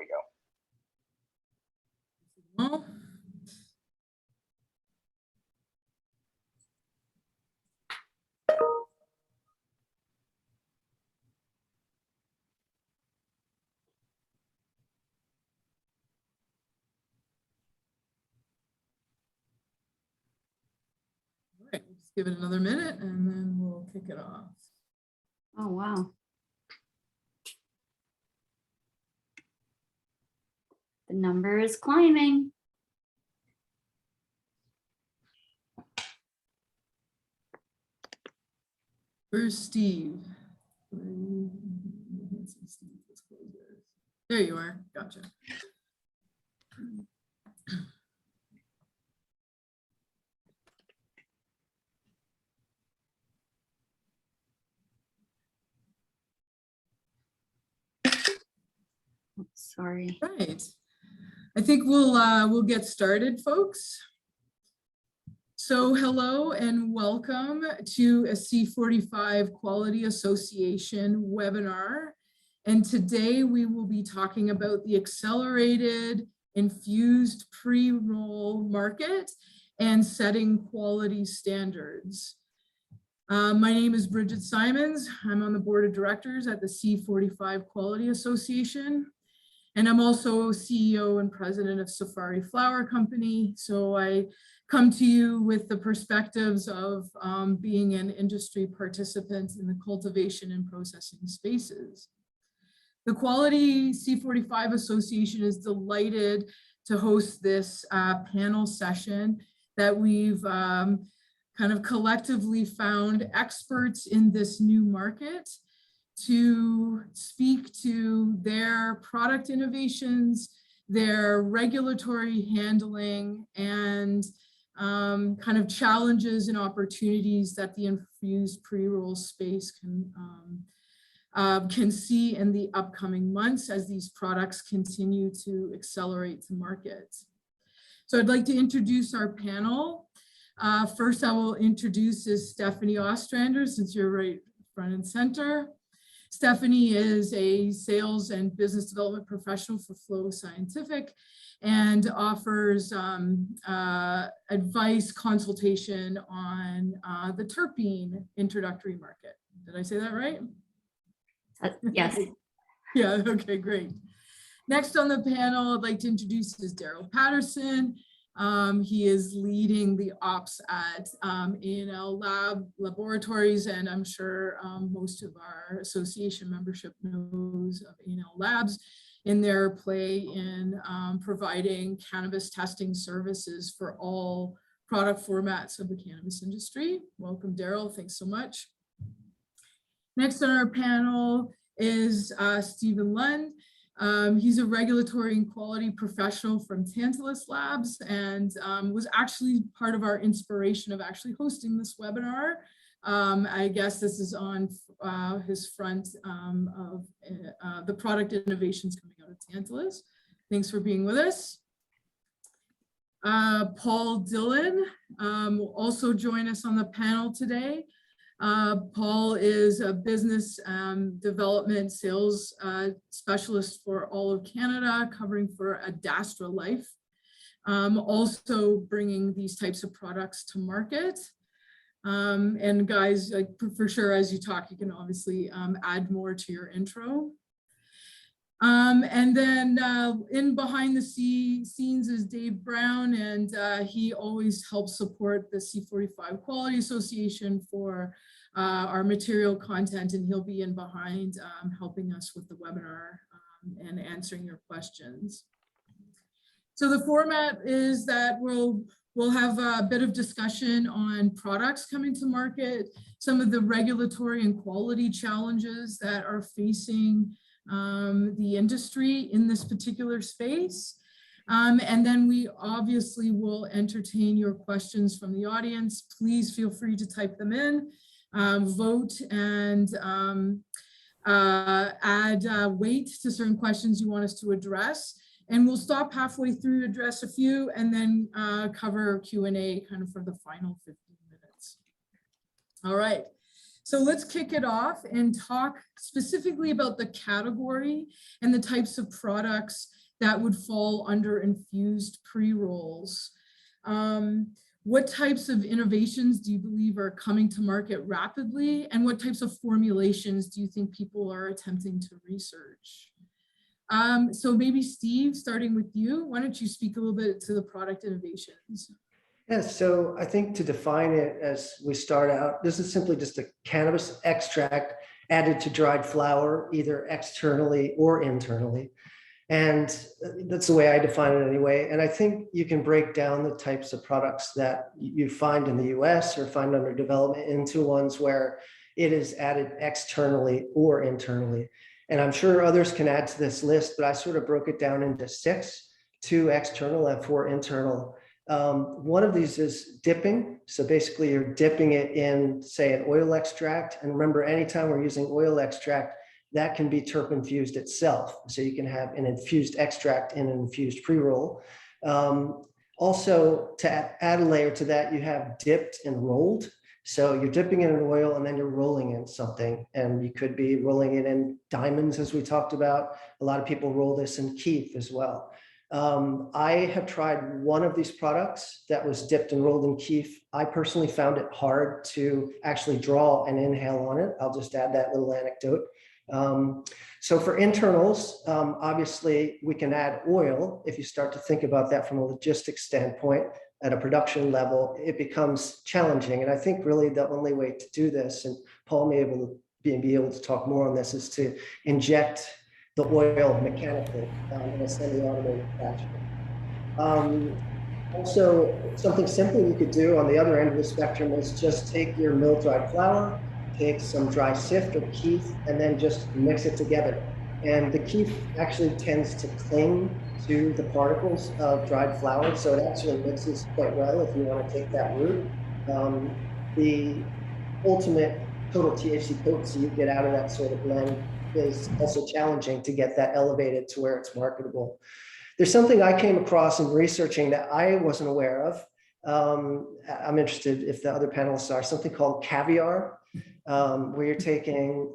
we go. Well, all right, just give it another minute and then we'll kick it off. Oh, wow. The number is climbing. Where's Steve? There you are. Gotcha. Sorry. Right. I think we'll get started, folks. So hello and welcome to a C45 Quality Association webinar. And today we will be talking about the accelerated infused pre-roll market and setting quality standards. My name is Brigitte Simons. I'm on the board of directors at the C45 Quality Association. And I'm also CEO and president of Safari Flower Company. So I come to you with the perspectives of being an industry participant in the cultivation and processing spaces. The Quality C45 Association is delighted to host this panel session that we've kind of collectively found experts in this new market to speak to their product innovations, their regulatory handling, and kind of challenges and opportunities that the infused pre-roll space can see in the upcoming months as these products continue to accelerate to market. So I'd like to introduce our panel. First, I will introduce Stephanie Ostrander, since you're right front and center. Stephanie is a sales and business development professional for Flow Scientific and offers advice, consultation on the terpene introductory market. Did I say that right? Yes. Yeah, okay, great. Next on the panel, I'd like to introduce Daryl Patterson. He is leading the ops at A&L laboratories, and I'm sure most of our association membership knows of A&L Labs in their play in providing cannabis testing services for all product formats of the cannabis industry. Welcome, Daryl. Thanks so much. Next on our panel is Stephen Lund. He's a regulatory and quality professional from Tantalus Labs and was actually part of our inspiration of actually hosting this webinar. I guess this is on his front of the product innovations coming out of Tantalus. Thanks for being with us. Paul Dhillon will also join us on the panel today. Paul is a business development sales specialist for all of Canada, covering for AdAstra Life, also bringing these types of products to market. And guys, like for sure, as you talk, you can obviously add more to your intro. And then in behind the scenes is Dave Brown, and he always helps support the C45 Quality Association for our material content, and he'll be in behind helping us with the webinar and answering your questions. So the format is that we'll have a bit of discussion on products coming to market, some of the regulatory and quality challenges that are facing the industry in this particular space. And then we obviously will entertain your questions from the audience. Please feel free to type them in, vote, and add weight to certain questions you want us to address. And we'll stop halfway through, address a few, and then cover Q&A kind of for the final 15 minutes. All right. So let's kick it off and talk specifically about the category and the types of products that would fall under infused pre-rolls. What types of innovations do you believe are coming to market rapidly? And what types of formulations do you think people are attempting to research? So maybe Steve, starting with you, why don't you speak a little bit to the product innovations? Yes, so I think to define it as we start out, this is simply just a cannabis extract added to dried flower, either externally or internally. And that's the way I define it anyway. And I think you can break down the types of products that you find in the US or find under development into ones where it is added externally or internally. And I'm sure others can add to this list, but I sort of broke it down into 6, 2 external and 4 internal. One of these is dipping. So basically you're dipping it in, say, an oil extract. And remember, anytime we're using oil extract, that can be terp infused itself. So you can have an infused extract in an infused pre-roll. Also, to add a layer to that, you have dipped and rolled. So you're dipping in an oil and then you're rolling in something. And you could be rolling it in diamonds, as we talked about. A lot of people roll this in keef as well. I have tried one of these products that was dipped and rolled in keef. I personally found it hard to actually draw and inhale on it. I'll just add that little anecdote. So for internals, obviously we can add oil. If you start to think about that from a logistics standpoint at a production level, it becomes challenging. And I think really the only way to do this, and Paul may be able to talk more on this, is to inject the oil mechanically in a semi-automated fashion. Also, something simple you could do on the other end of the spectrum is just take your mill dried flour, take some dry sift or keef, and then just mix it together. And the keef actually tends to cling to the particles of dried flour, so it actually mixes quite well if you want to take that route. The ultimate total THC potency you get out of that sort of blend is also challenging to get that elevated to where it's marketable. There's something I came across in researching that I wasn't aware of. I'm interested if the other panelists are, something called caviar, where you're taking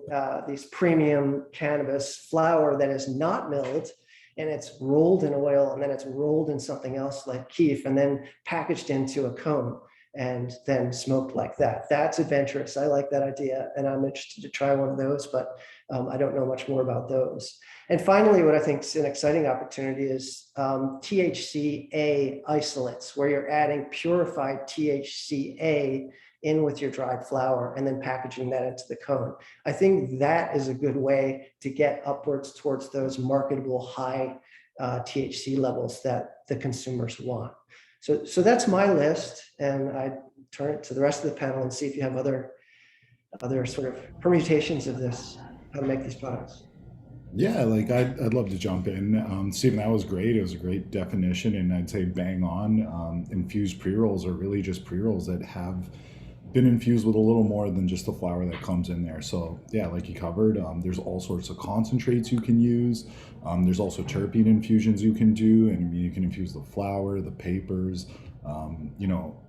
these premium cannabis flower that is not milled, and it's rolled in oil, and then it's rolled in something else like keef, and then packaged into a cone and then smoked like that. That's adventurous. I like that idea, and I'm interested to try one of those, but I don't know much more about those. And finally, what I think is an exciting opportunity is THCA isolates, where you're adding purified THCA in with your dried flower and then packaging that into the cone. I think that is a good way to get upwards towards those marketable high THC levels that the consumers want. So that's my list, and I turn it to the rest of the panel and see if you have other sort of permutations of this, how to make these products. Yeah, like I'd love to jump in. Stephen, that was great. It was a great definition, and I'd say bang on. Infused pre-rolls are really just pre-rolls that have been infused with a little more than just the flour that comes in there. So yeah, like you covered, there's all sorts of concentrates you can use. There's also terpene infusions you can do, and I mean, you can infuse the flour, the papers. You know,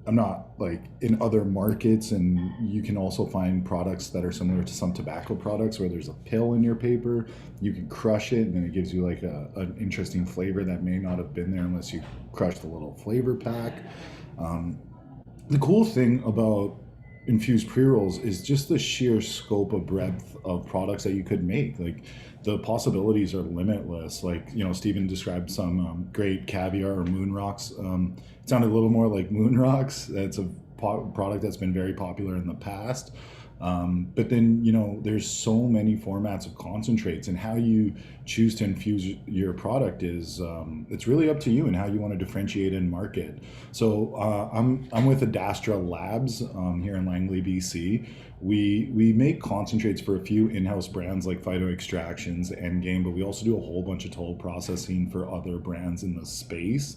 I'm not like in other markets, and you can also find products that are similar to some tobacco products where there's a pill in your paper. You can crush it, and then it gives you like an interesting flavor that may not have been there unless you crush the little flavor pack. The cool thing about infused pre-rolls is just the sheer scope of breadth of products that you could make. Like the possibilities are limitless. Like, you know, Stephen described some great caviar or moon rocks. It sounded a little more like moon rocks. That's a product that's been very popular in the past. But then, you know, there's so many formats of concentrates, and how you choose to infuse your product is, it's really up to you and how you want to differentiate and market. So I'm with AdAstra Labs here in Langley, BC. We make concentrates for a few in-house brands like Phyto Extractions, Endgame, but we also do a whole bunch of toll processing for other brands in the space.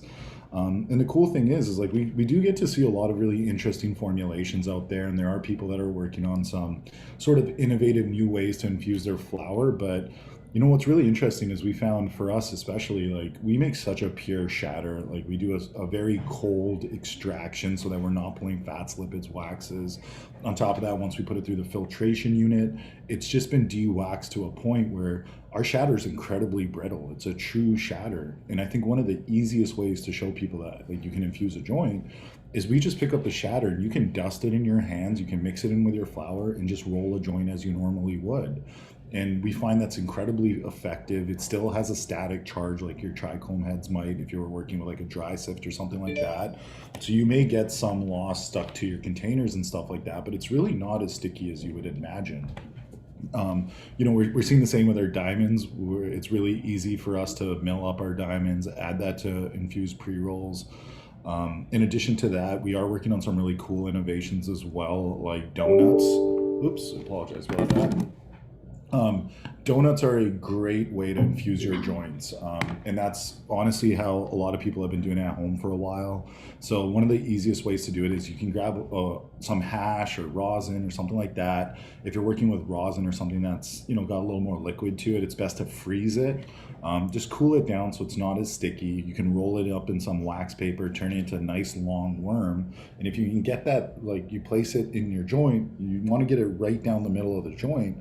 And the cool thing is like we do get to see a lot of really interesting formulations out there, and there are people that are working on some sort of innovative new ways to infuse their flour. But You know, what's really interesting is we found for us, especially, like we make such a pure shatter. Like we do a very cold extraction so that we're not pulling fats, lipids, waxes. On top of that, once we put it through the filtration unit, it's just been de-waxed to a point where our shatter is incredibly brittle. It's a true shatter. And I think one of the easiest ways to show people that like you can infuse a joint is we just pick up the shatter and you can dust it in your hands, you can mix it in with your flour and just roll a joint as you normally would. And we find that's incredibly effective. It still has a static charge like your trichome heads might if you were working with like a dry sift or something like that. So you may get some loss stuck to your containers and stuff like that, but it's really not as sticky as you would imagine. You know, we're seeing the same with our diamonds. It's really easy for us to mill up our diamonds, add that to infused pre-rolls. In addition to that, we are working on some really cool innovations as well, like donuts. Oops, apologize about that. Donuts are a great way to infuse your joints. And that's honestly how a lot of people have been doing it at home for a while. So one of the easiest ways to do it is you can grab some hash or rosin or something like that. If you're working with rosin or something that's, you know, got a little more liquid to it, it's best to freeze it. Just cool it down so it's not as sticky. You can roll it up in some wax paper, turn it into a nice long worm. And if you can get that, like you place it in your joint, you want to get it right down the middle of the joint.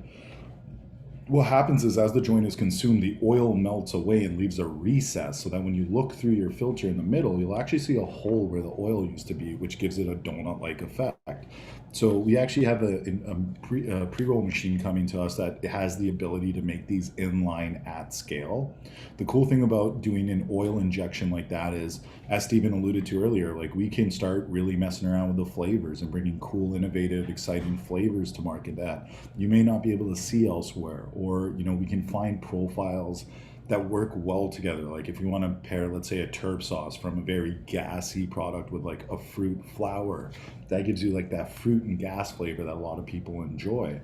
What happens is as the joint is consumed, the oil melts away and leaves a recess so that when you look through your filter in the middle, you'll actually see a hole where the oil used to be, which gives it a donut-like effect. So we actually have a pre-roll machine coming to us that has the ability to make these inline at scale. The cool thing about doing an oil injection like that is, as Stephen alluded to earlier, like we can start really messing around with the flavors and bringing cool, innovative, exciting flavors to market that you may not be able to see elsewhere. Or, you know, we can find profiles that work well together. Like if you want to pair, let's say, a terp sauce from a very gassy product with like a fruit flower, that gives you like that fruit and gas flavor that a lot of people enjoy.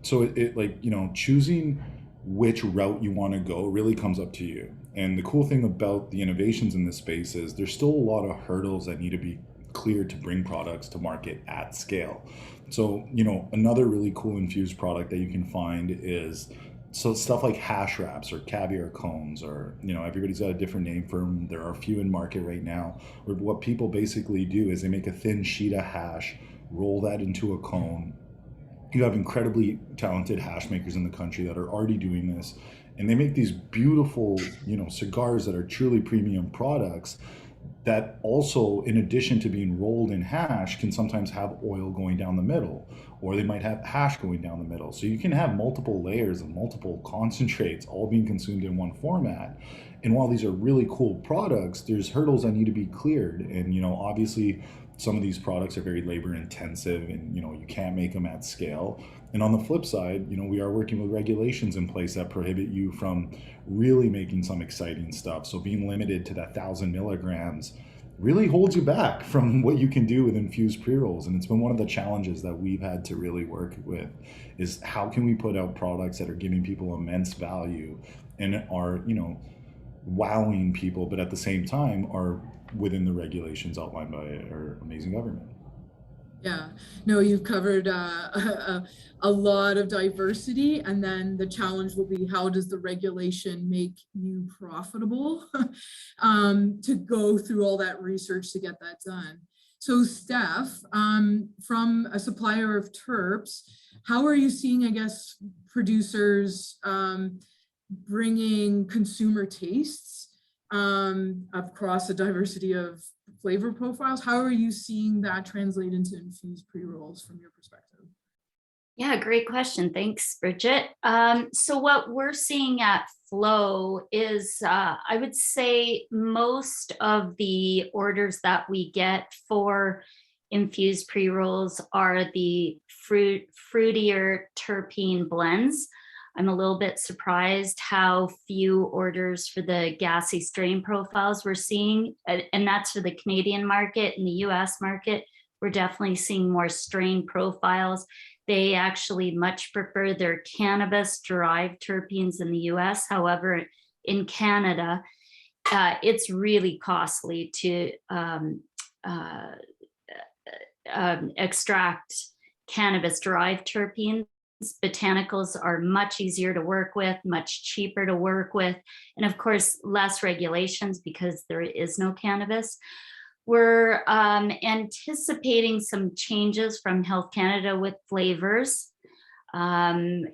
So it like, you know, choosing which route you want to go really comes up to you. And the cool thing about the innovations in this space is there's still a lot of hurdles that need to be cleared to bring products to market at scale. So, you know, another really cool infused product that you can find is so stuff like hash wraps or caviar cones, or, you know, everybody's got a different name for them. There are a few in market right now where what people basically do is they make a thin sheet of hash, roll that into a cone. You have incredibly talented hash makers in the country that are already doing this, and they make these beautiful, you know, cigars that are truly premium products that also, in addition to being rolled in hash, can sometimes have oil going down the middle, or they might have hash going down the middle. So you can have multiple layers of multiple concentrates all being consumed in one format. And while these are really cool products, there's hurdles that need to be cleared. And, you know, obviously some of these products are very labor intensive and, you know, you can't make them at scale. And on the flip side, you know, we are working with regulations in place that prohibit you from really making some exciting stuff. So being limited to that 1,000 milligrams really holds you back from what you can do with infused pre-rolls. And it's been one of the challenges that we've had to really work with is how can we put out products that are giving people immense value and are, you know, wowing people, but at the same time are within the regulations outlined by our amazing government. Yeah, no, you've covered a lot of diversity, and then the challenge will be how does the regulation make you profitable to go through all that research to get that done. So Steph, from a supplier of terps, how are you seeing, I guess, producers bringing consumer tastes across a diversity of flavor profiles? How are you seeing that translate into infused pre-rolls from your perspective? Yeah, great question. Thanks, Brigitte. So what we're seeing at Flow is, I would say most of the orders that we get for infused pre-rolls are the fruitier terpene blends. I'm a little bit surprised how few orders for the gassy strain profiles we're seeing, and that's for the Canadian market. In the US market, we're definitely seeing more strain profiles. They actually much prefer their cannabis-derived terpenes in the US. However, in Canada, it's really costly to extract cannabis-derived terpenes. botanicals are much easier to work with, much cheaper to work with, and of course, less regulations because there is no cannabis. We're anticipating some changes from Health Canada with flavors. I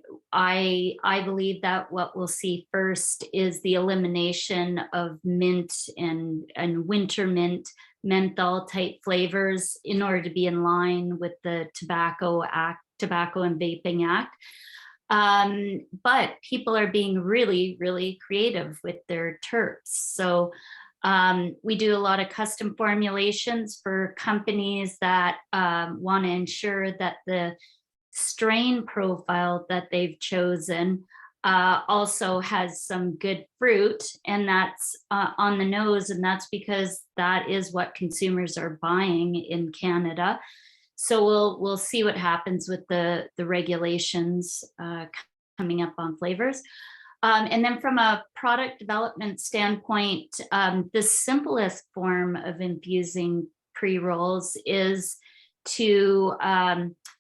believe that what we'll see first is the elimination of mint and winter mint, menthol type flavors in order to be in line with the Tobacco and Vaping Act. But people are being really, really creative with their terps. So we do a lot of custom formulations for companies that want to ensure that the strain profile that they've chosen also has some good fruit, and that's on the nose, and that's because that is what consumers are buying in Canada. So we'll see what happens with the regulations coming up on flavors. And then from a product development standpoint, the simplest form of infusing pre-rolls is to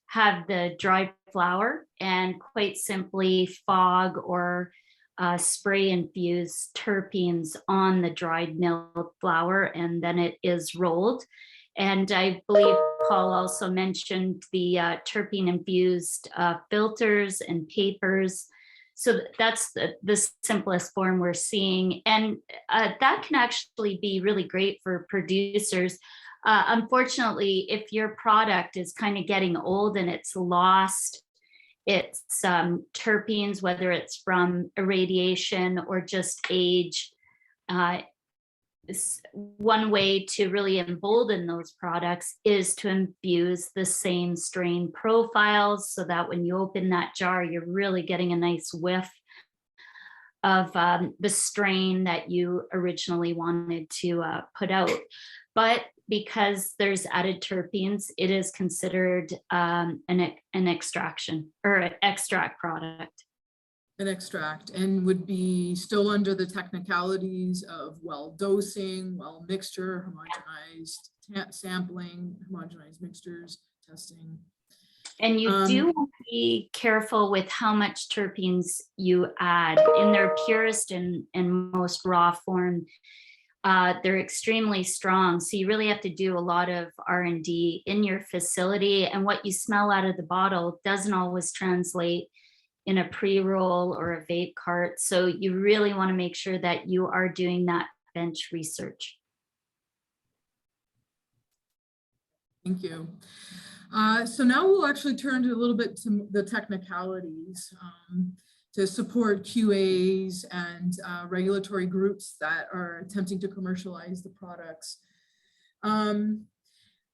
have the dried flower and quite simply fog or spray infuse terpenes on the dried milled flower, and then it is rolled. And I believe Paul also mentioned the terpene infused filters and papers. So that's the simplest form we're seeing. And that can actually be really great for producers. Unfortunately, if your product is kind of getting old and it's lost its terpenes, whether it's from irradiation or just age, one way to really embolden those products is to infuse the same strain profiles so that when you open that jar, you're really getting a nice whiff of the strain that you originally wanted to put out. But because there's added terpenes, it is considered an extraction or an extract product. An extract, and would be still under the technicalities of well dosing, well mixture, homogenized sampling, homogenized mixtures, testing. And you do want to be careful with how much terpenes you add. In their purest and most raw form, they're extremely strong. So you really have to do a lot of R&D in your facility, and what you smell out of the bottle doesn't always translate in a pre-roll or a vape cart. So you really want to make sure that you are doing that bench research. Thank you. So now we'll actually turn to a little bit to the technicalities to support QAs and regulatory groups that are attempting to commercialize the products.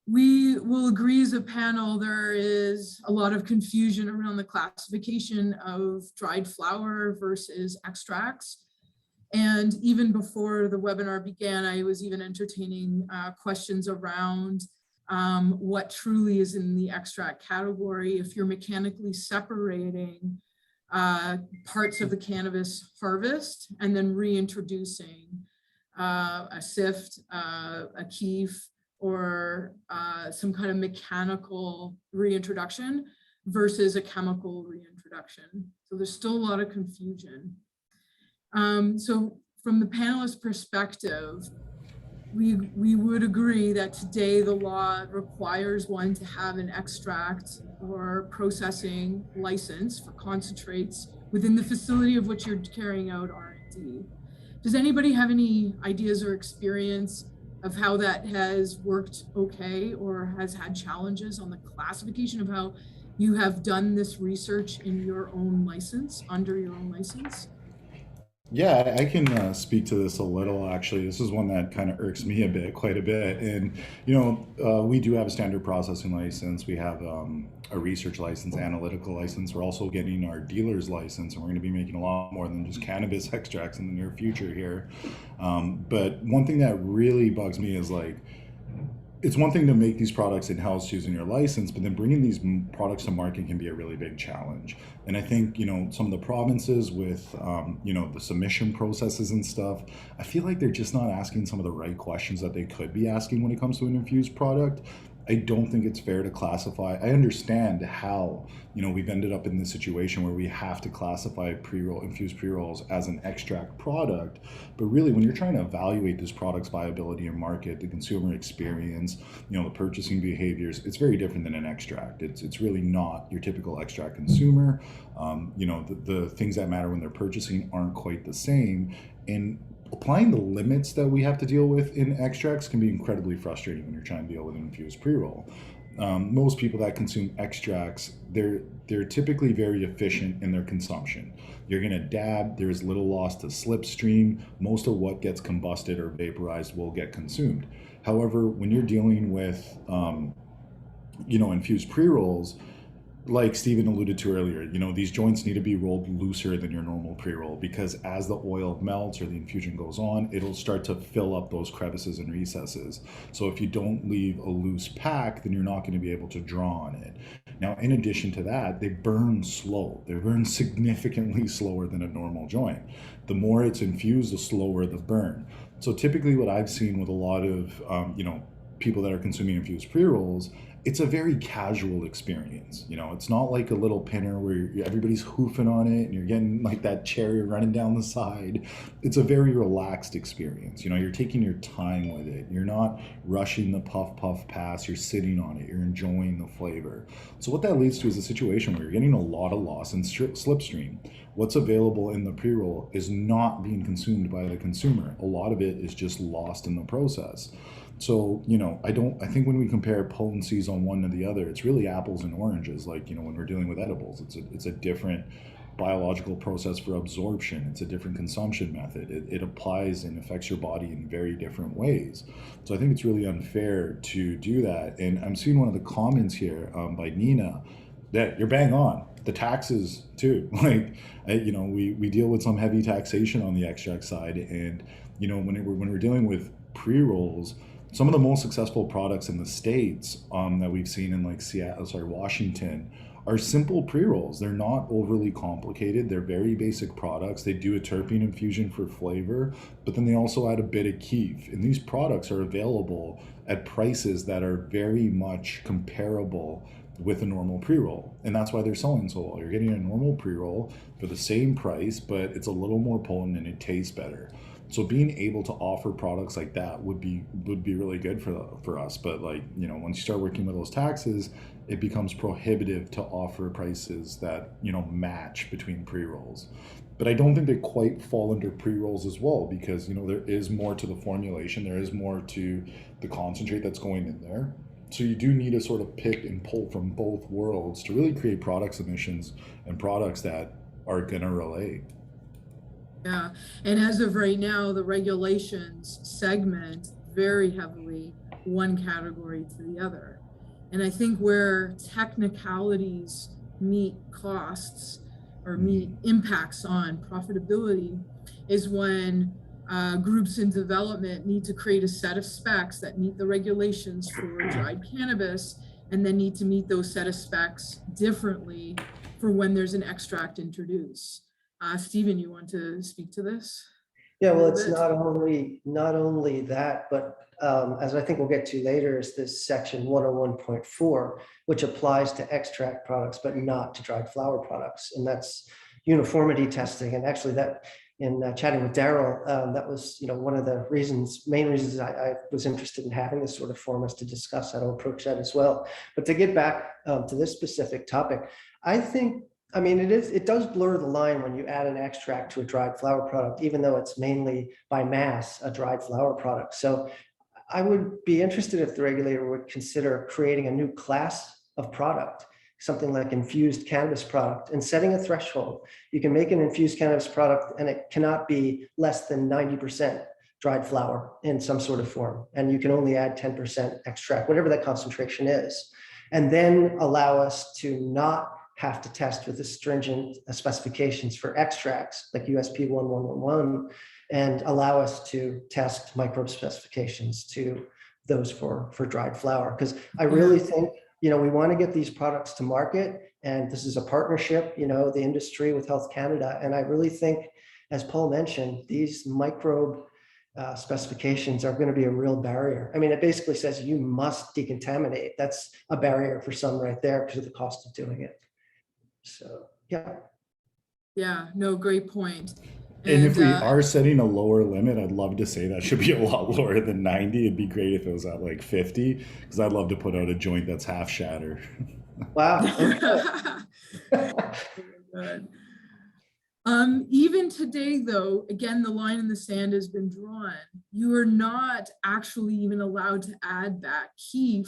We will agree as a panel, there is a lot of confusion around the classification of dried flower versus extracts. And even before the webinar began, I was even entertaining questions around what truly is in the extract category. If you're mechanically separating parts of the cannabis harvest and then reintroducing a sift, a keef, or some kind of mechanical reintroduction versus a chemical reintroduction. So there's still a lot of confusion. So from the panelist perspective, we would agree that today the law requires one to have an extract or processing license for concentrates within the facility of which you're carrying out R&D. Does anybody have any ideas or experience of how that has worked okay or has had challenges on the classification of how you have done this research in your own license, under your own license? Yeah, I can speak to this a little, actually. This is one that kind of irks me quite a bit. And, we do have a standard processing license. We have a research license, analytical license. We're also getting our dealer's license, and we're going to be making a lot more than just cannabis extracts in the near future here. But one thing that really bugs me is it's one thing to make these products in-house using your license, but then bringing these products to market can be a really big challenge. And I think, some of the provinces with, the submission processes and stuff, I feel like they're just not asking some of the right questions that they could be asking when it comes to an infused product. I don't think it's fair to classify. I understand how, we've ended up in this situation where we have to classify pre-roll, infused pre-rolls as an extract product. But really, when you're trying to evaluate this product's viability in market, the consumer experience, the purchasing behaviors, it's very different than an extract. It's really not your typical extract consumer. The things that matter when they're purchasing aren't quite the same. And applying the limits that we have to deal with in extracts can be incredibly frustrating when you're trying to deal with an infused pre-roll. Most people that consume extracts, they're typically very efficient in their consumption. You're going to dab, there's little loss to slipstream. Most of what gets combusted or vaporized will get consumed. However, when you're dealing with infused pre-rolls, like Stephen alluded to earlier, these joints need to be rolled looser than your normal pre-roll, because as the oil melts or the infusion goes on, it'll start to fill up those crevices and recesses. So if you don't leave a loose pack, then you're not going to be able to draw on it. Now, in addition to that, they burn slow. They burn significantly slower than a normal joint. The more it's infused, the slower the burn. So typically what I've seen with a lot of, people that are consuming infused pre-rolls, it's a very casual experience. It's not like a little pinner where everybody's hoofing on it and you're getting like that cherry running down the side. It's a very relaxed experience. You're taking your time with it. You're not rushing the puff pass. You're sitting on it. You're enjoying the flavor. So what that leads to is a situation where you're getting a lot of loss in slipstream. What's available in the pre-roll is not being consumed by the consumer. A lot of it is just lost in the process. So, I think when we compare potencies on one to the other, it's really apples and oranges. Like, when we're dealing with edibles, it's a different biological process for absorption. It's a different consumption method. It applies and affects your body in very different ways. So I think it's really unfair to do that. And I'm seeing one of the comments here by Nina that you're bang on. The taxes too. We deal with some heavy taxation on the extract side. And, when we're dealing with pre-rolls, some of the most successful products in the States that we've seen in Washington are simple pre-rolls. They're not overly complicated. They're very basic products. They do a terpene infusion for flavor, but then they also add a bit of kief. And these products are available at prices that are very much comparable with a normal pre-roll. And that's why they're selling so well. You're getting a normal pre-roll for the same price, but it's a little more potent and it tastes better. So being able to offer products like that would be really good for us. But once you start working with those taxes, it becomes prohibitive to offer prices that match between pre-rolls. But I don't think they quite fall under pre-rolls as well, because there is more to the formulation, there is more to the concentrate that's going in there. So you do need to sort of pick and pull from both worlds to really create product submissions and products that are gonna relate. Yeah, and as of right now, the regulations segment very heavily one category to the other. And I think where technicalities meet costs or meet impacts on profitability is when groups in development need to create a set of specs that meet the regulations for dried cannabis, and then need to meet those set of specs differently for when there's an extract introduced. Stephen, you want to speak to this? Yeah, well, it's not only that, but as I think we'll get to later, is this section 101.4, which applies to extract products, but not to dried flower products. And that's uniformity testing. And actually that in chatting with Daryl, that was one of the main reasons I was interested in having this sort of forum, is to discuss how to approach that as well. But to get back to this specific topic, it does blur the line when you add an extract to a dried flower product, even though it's mainly by mass a dried flower product. So I would be interested if the regulator would consider creating a new class of product, something like infused cannabis product, and setting a threshold. You can make an infused cannabis product and it cannot be less than 90% dried flower in some sort of form. And you can only add 10% extract, whatever that concentration is. And then allow us to not have to test with the stringent specifications for extracts like USP 1111, and allow us to test microbe specifications to those for dried flower. Because I really think, we want to get these products to market, and this is a partnership, the industry with Health Canada. And I really think, as Paul mentioned, these microbe specifications are going to be a real barrier. I mean, it basically says you must decontaminate. That's a barrier for some right there because of the cost of doing it. So, yeah. Yeah, no, great point. And if we are setting a lower limit, I'd love to say that should be a lot lower than 90. It'd be great if it was at like 50, because I'd love to put out a joint that's half shatter. Wow. Good. Even today, though, again, the line in the sand has been drawn. You are not actually even allowed to add back keef.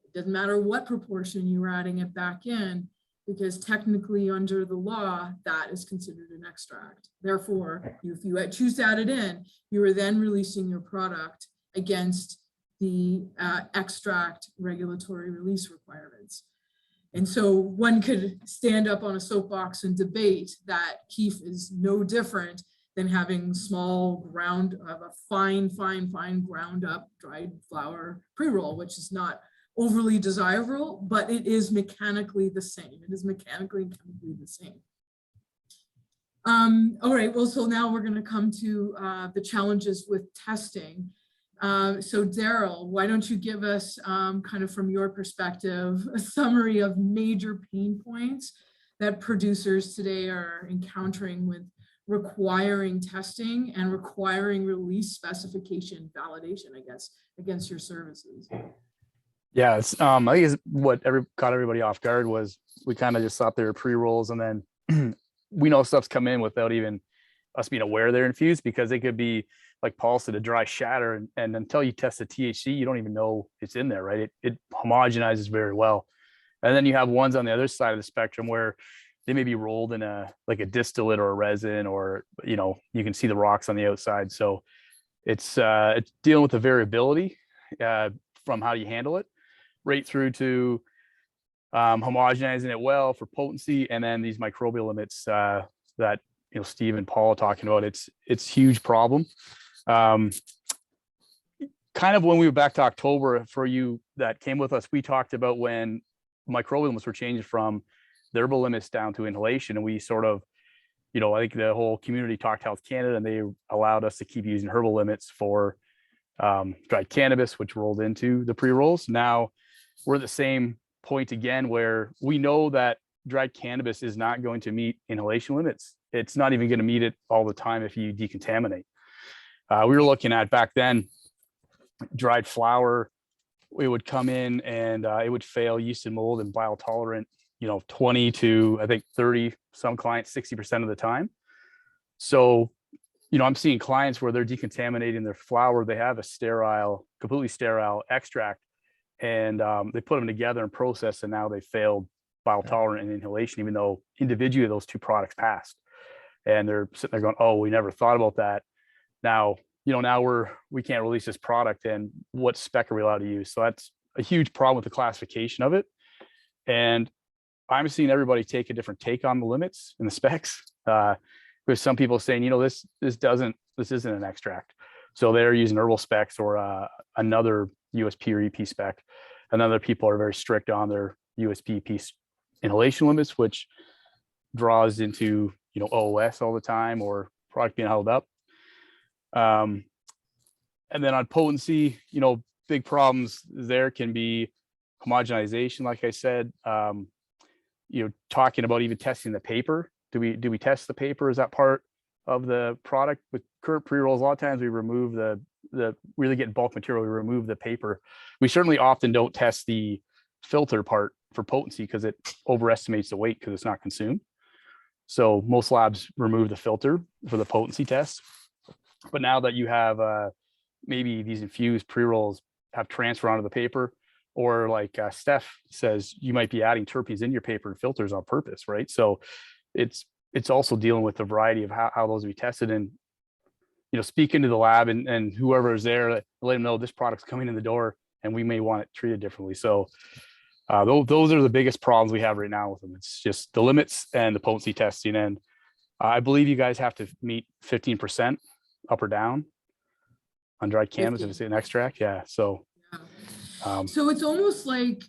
It doesn't matter what proportion you're adding it back in, because technically under the law, that is considered an extract. Therefore, if you choose to add it in, you are then releasing your product against the extract regulatory release requirements. And so one could stand up on a soapbox and debate that keef is no different than having small ground of a fine ground up dried flower pre-roll, which is not overly desirable, but it is mechanically the same. It is mechanically and chemically the same. All right, well, so now we're going to come to the challenges with testing. So Daryl, why don't you give us kind of from your perspective, a summary of major pain points that producers today are encountering with requiring testing and requiring release specification validation, I guess, against your services? Yeah, it's I think it's what caught everybody off guard was we kind of just thought they were pre-rolls, and then we know stuff's come in without even us being aware they're infused, because they could be, like Paul said, a dry shatter, and until you test the THC, you don't even know it's in there, right? It homogenizes very well. And then you have ones on the other side of the spectrum where they may be rolled in a distillate or a resin, or you can see the rocks on the outside. So it's dealing with the variability from how you handle it, right through to homogenizing it well for potency, and then these microbial limits that Steve and Paul are talking about. It's huge problem. Kind of when we were back to October, for you that came with us, we talked about when microbial limits were changed from the herbal limits down to inhalation, and we sort of, I think the whole community talked Health Canada, and they allowed us to keep using herbal limits for dried cannabis, which rolled into the pre-rolls. Now we're at the same point again, where we know that dried cannabis is not going to meet inhalation limits. It's not even going to meet it all the time if you decontaminate. We were looking at back then, dried flower, it would come in and it would fail yeast and mold and bile tolerant, 20 to I think 30, some clients 60% of the time. So, I'm seeing clients where they're decontaminating their flower. They have a completely sterile extract, and they put them together and process, and now they failed bile tolerant and inhalation, even though individually those two products passed. And they're sitting there going, oh, we never thought about that. Now, now we can't release this product, and what spec are we allowed to use? So that's a huge problem with the classification of it. And I'm seeing everybody take a different take on the limits and the specs. With some people saying, this isn't an extract. So they're using herbal specs or another USP or EP spec. And other people are very strict on their USP EP inhalation limits, which draws into, OOS all the time, or product being held up. And then on potency, big problems there can be homogenization, like I said, talking about even testing the paper. Do we test the paper? Is that part of the product? With current pre-rolls, a lot of times we remove the really getting bulk material, we remove the paper. We certainly often don't test the filter part for potency, because it overestimates the weight because it's not consumed. So most labs remove the filter for the potency test. But now that you have maybe these infused pre-rolls have transfer onto the paper, or like Steph says, you might be adding terpenes in your paper and filters on purpose, right? So it's also dealing with the variety of how those will be tested, and speaking to the lab and whoever is there, let them know this product's coming in the door and we may want it treated differently. So those are the biggest problems we have right now with them. It's just the limits and the potency testing. And I believe you guys have to meet 15% up or down on dried cannabis if it's an extract. Yeah. So, so it's almost like,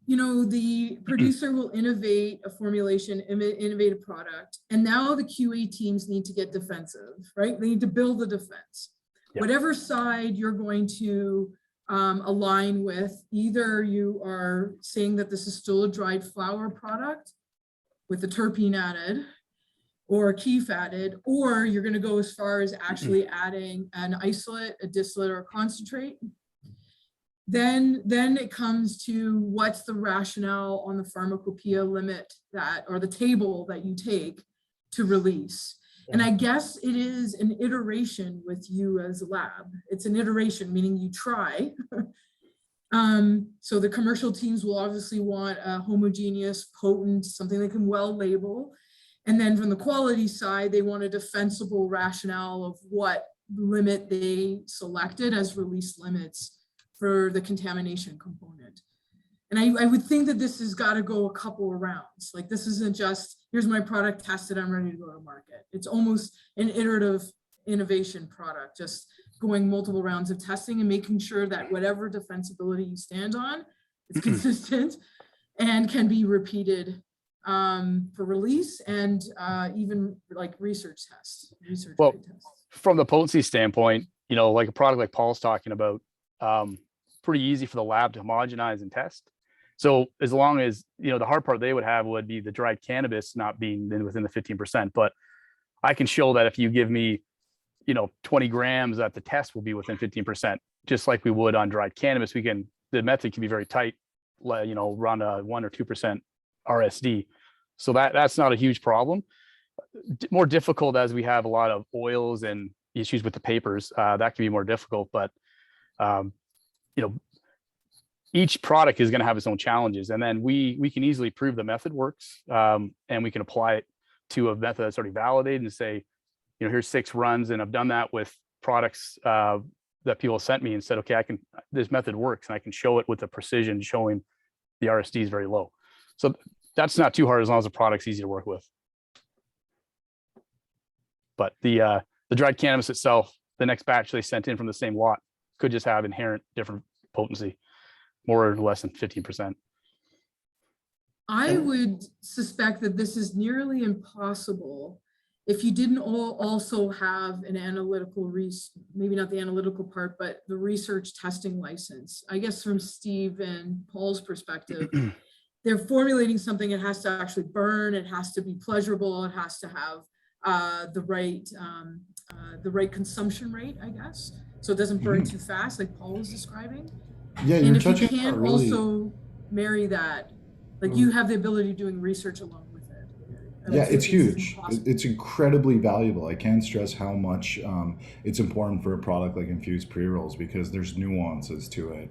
the producer will innovate a formulation, innovate a product, and now the QA teams need to get defensive, right? They need to build the defense. Yeah. Whatever side you're going to align with, either you are saying that this is still a dried flower product with the terpene added or a keef added, or you're going to go as far as actually adding an isolate, a distillate, or a concentrate. Then it comes to what's the rationale on the pharmacopoeia limit that, or the table that you take to release. And I guess it is an iteration with you as a lab. It's an iteration, meaning you try. So the commercial teams will obviously want a homogeneous, potent, something they can well label. And then from the quality side, they want a defensible rationale of what limit they selected as release limits for the contamination component. And I would think that this has got to go a couple of rounds. Like, this isn't just, here's my product tested, I'm ready to go to market. It's almost an iterative innovation product, just going multiple rounds of testing and making sure that whatever defensibility you stand on is consistent and can be repeated for release, and even like research tests. Well, from the potency standpoint, you know, like a product like Paul's talking about, pretty easy for the lab to homogenize and test. So as long as, you know, the hard part they would have would be the dried cannabis not being within the 15%, but I can show that if you give me, you know, 20 grams, that the test will be within 15%, just like we would on dried cannabis. The method can be very tight, you know, around a 1 or 2% RSD. So that's not a huge problem. More difficult as we have a lot of oils and issues with the papers, that can be more difficult, but, you know, each product is going to have its own challenges, and then we can easily prove the method works, and we can apply it to a method that's already validated and say, you know, here's 6 runs, and I've done that with products that people sent me and said, okay, this method works, and I can show it with the precision showing the RSD is very low. So that's not too hard as long as the product's easy to work with. But the dried cannabis itself, the next batch they sent in from the same lot could just have inherent different potency, more or less than 15%. I would suspect that this is nearly impossible if you didn't also have an analytical, maybe not the analytical part, but the research testing license. I guess from Steve and Paul's perspective, they're formulating something, it has to actually burn, it has to be pleasurable, it has to have the right consumption rate, I guess. So it doesn't burn too fast, like Paul was describing. Yeah, And you're if you touching can't really... also marry that, like you have the ability of doing research along with it. Yeah, it's huge. It's incredibly valuable. I can't stress how much it's important for a product like Infused pre-rolls, because there's nuances to it.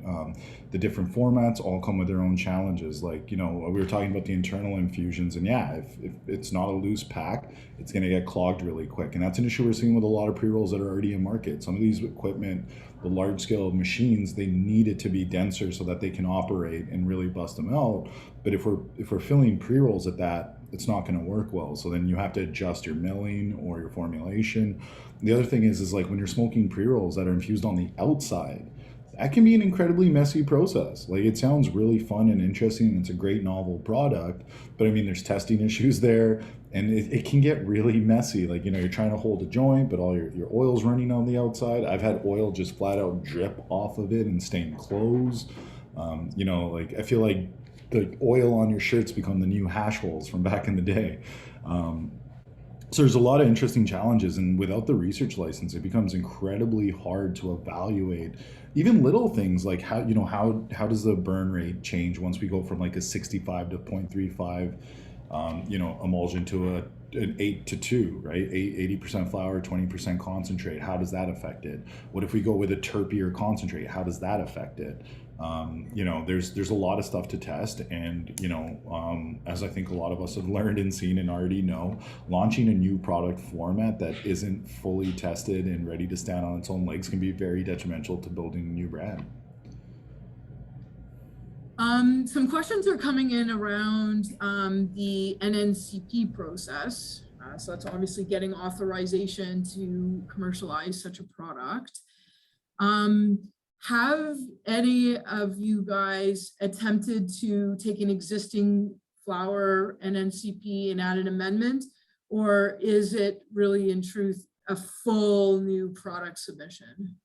The different formats all come with their own challenges. Like, you know, we were talking about the internal infusions, and yeah, if it's not a loose pack, it's going to get clogged really quick. And that's an issue we're seeing with a lot of pre-rolls that are already in market. Some of these equipment, the large scale machines, they need it to be denser so that they can operate and really bust them out. But if we're filling pre-rolls at that, it's not going to work well. So then you have to adjust your milling or your formulation. The other thing is like when you're smoking pre-rolls that are infused on the outside, that can be an incredibly messy process. Like, it sounds really fun and interesting, and it's a great novel product, but I mean, there's testing issues there, and it can get really messy. Like, you know, you're trying to hold a joint, but all your oil's running on the outside. I've had oil just flat out drip off of it and stain clothes. You know, like, I feel like the oil on your shirts become the new hash holes from back in the day. So there's a lot of interesting challenges, and without the research license, it becomes incredibly hard to evaluate even little things like how does the burn rate change once we go from like a 65 to 0.35 emulsion to an 8 to 2, right? 80% flour, 20% concentrate. How does that affect it? What if we go with a terpier concentrate? How does that affect it? There's a lot of stuff to test, and as I think a lot of us have learned and seen and already know, launching a new product format that isn't fully tested and ready to stand on its own legs can be very detrimental to building a new brand. Some questions are coming in around the NNCP process. So that's obviously getting authorization to commercialize such a product. Have any of you guys attempted to take an existing flower NNCP and add an amendment, or is it really in truth a full new product submission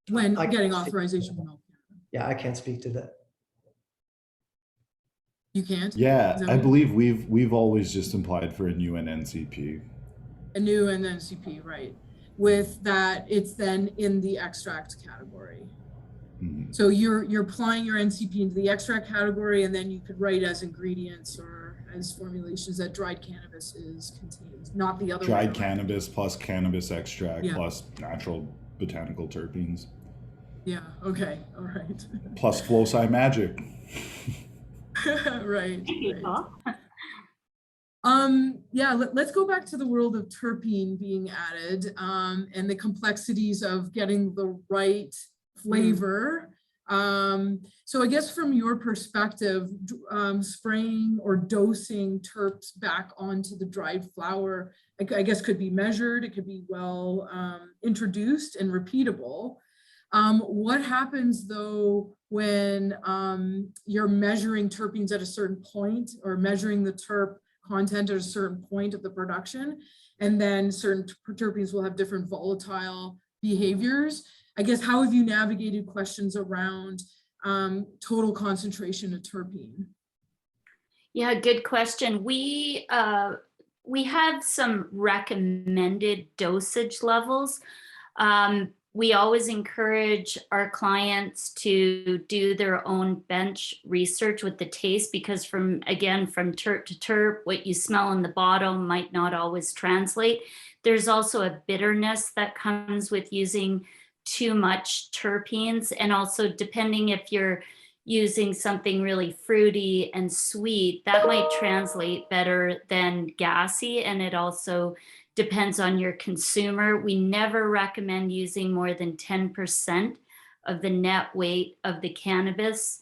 when I getting can't speak- authorization from Health Canada. Yeah, I can't speak to that. You can't? Yeah, Is that I what- believe we've always just applied for a new NCP. A new and NCP, right? With that, it's then in the extract category. Mhm. So you're applying your NCP into the extract category, and then you could write as ingredients or as formulations that dried cannabis is contained, not the other way Dried around. cannabis plus cannabis extract Yeah. plus natural botanical terpenes Yeah, okay, all right. plus Flow-Sci Magic. Right, right. Cool. Yeah, let's go back to the world of terpene being added, and the complexities of getting the right flavor. So I guess from your perspective, spraying or dosing terps back onto the dried flower, I guess could be measured, it could be well introduced and repeatable. What happens though when you're measuring terpenes at a certain point, or measuring the terp content at a certain point of the production, and then certain terpenes will have different volatile behaviors? I guess, how have you navigated questions around total concentration of terpene? Yeah, good question. We have some recommended dosage levels. We always encourage our clients to do their own bench research with the taste, because from terp to terp, what you smell in the bottle might not always translate. There's also a bitterness that comes with using too much terpenes, and also depending if you're using something really fruity and sweet, that might translate better than gassy, and it also depends on your consumer. We never recommend using more than 10% of the net weight of the cannabis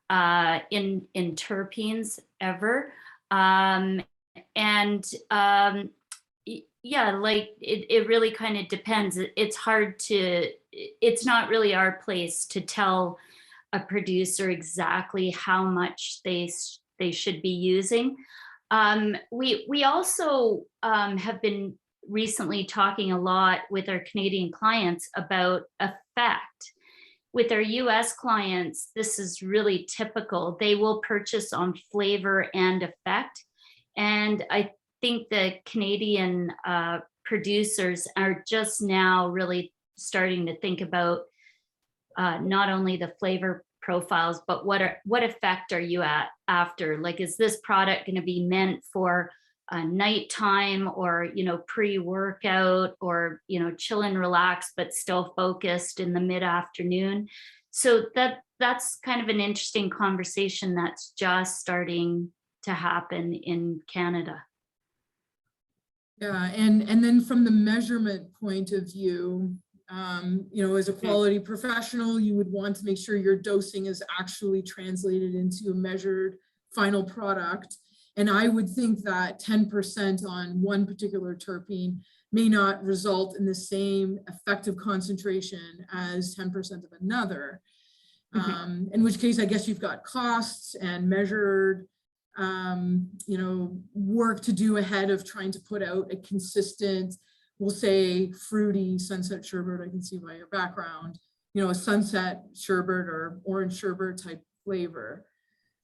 in terpenes ever. Yeah, like it really kind of depends. It's not really our place to tell a producer exactly how much they should be using. We also have been recently talking a lot with our Canadian clients about effect. With our US clients, this is really typical. They will purchase on flavor and effect. And I think the Canadian producers are just now really starting to think about not only the flavor profiles, but what effect are you after? Like, is this product going to be meant for nighttime, or pre-workout, or chill and relax but still focused in the mid-afternoon? So that's kind of an interesting conversation that's just starting to happen in Canada. Yeah, and then from the measurement point of view, as a quality professional, you would want to make sure your dosing is actually translated into a measured final product. And I would think that 10% on one particular terpene may not result in the same effective concentration as 10% of another. In which case, I guess you've got costs and measured work to do ahead of trying to put out a consistent, we'll say, fruity sunset sherbet. I can see by your background, a sunset sherbet or orange sherbet type flavor.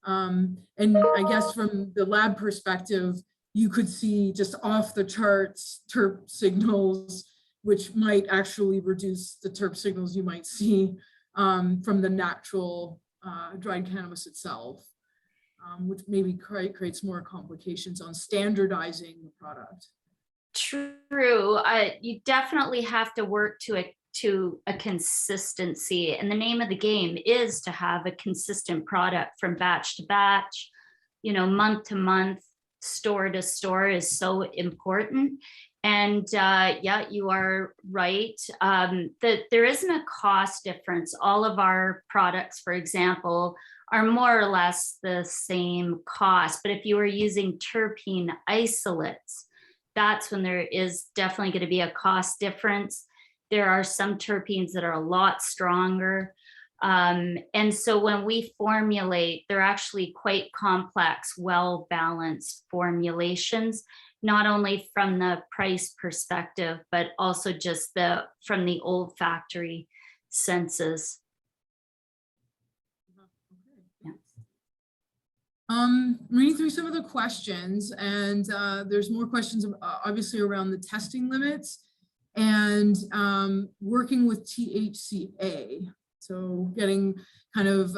And I guess from the lab perspective, you could see just off the charts terp signals, which might actually reduce the terp signals you might see from the natural dried cannabis itself. Which maybe creates more complications on standardizing the product. True. You definitely have to work to a consistency, and the name of the game is to have a consistent product from batch to batch, month to month, store to store is so important. And yeah, you are right that there isn't a cost difference. All of our products, for example, are more or less the same cost. But if you are using terpene isolates, that's when there is definitely going to be a cost difference. There are some terpenes that are a lot stronger. And so when we formulate, they're actually quite complex, well-balanced formulations, not only from the price perspective, but also just from the olfactory senses. Reading through some of the questions, and there's more questions obviously around the testing limits and working with THCA. So getting kind of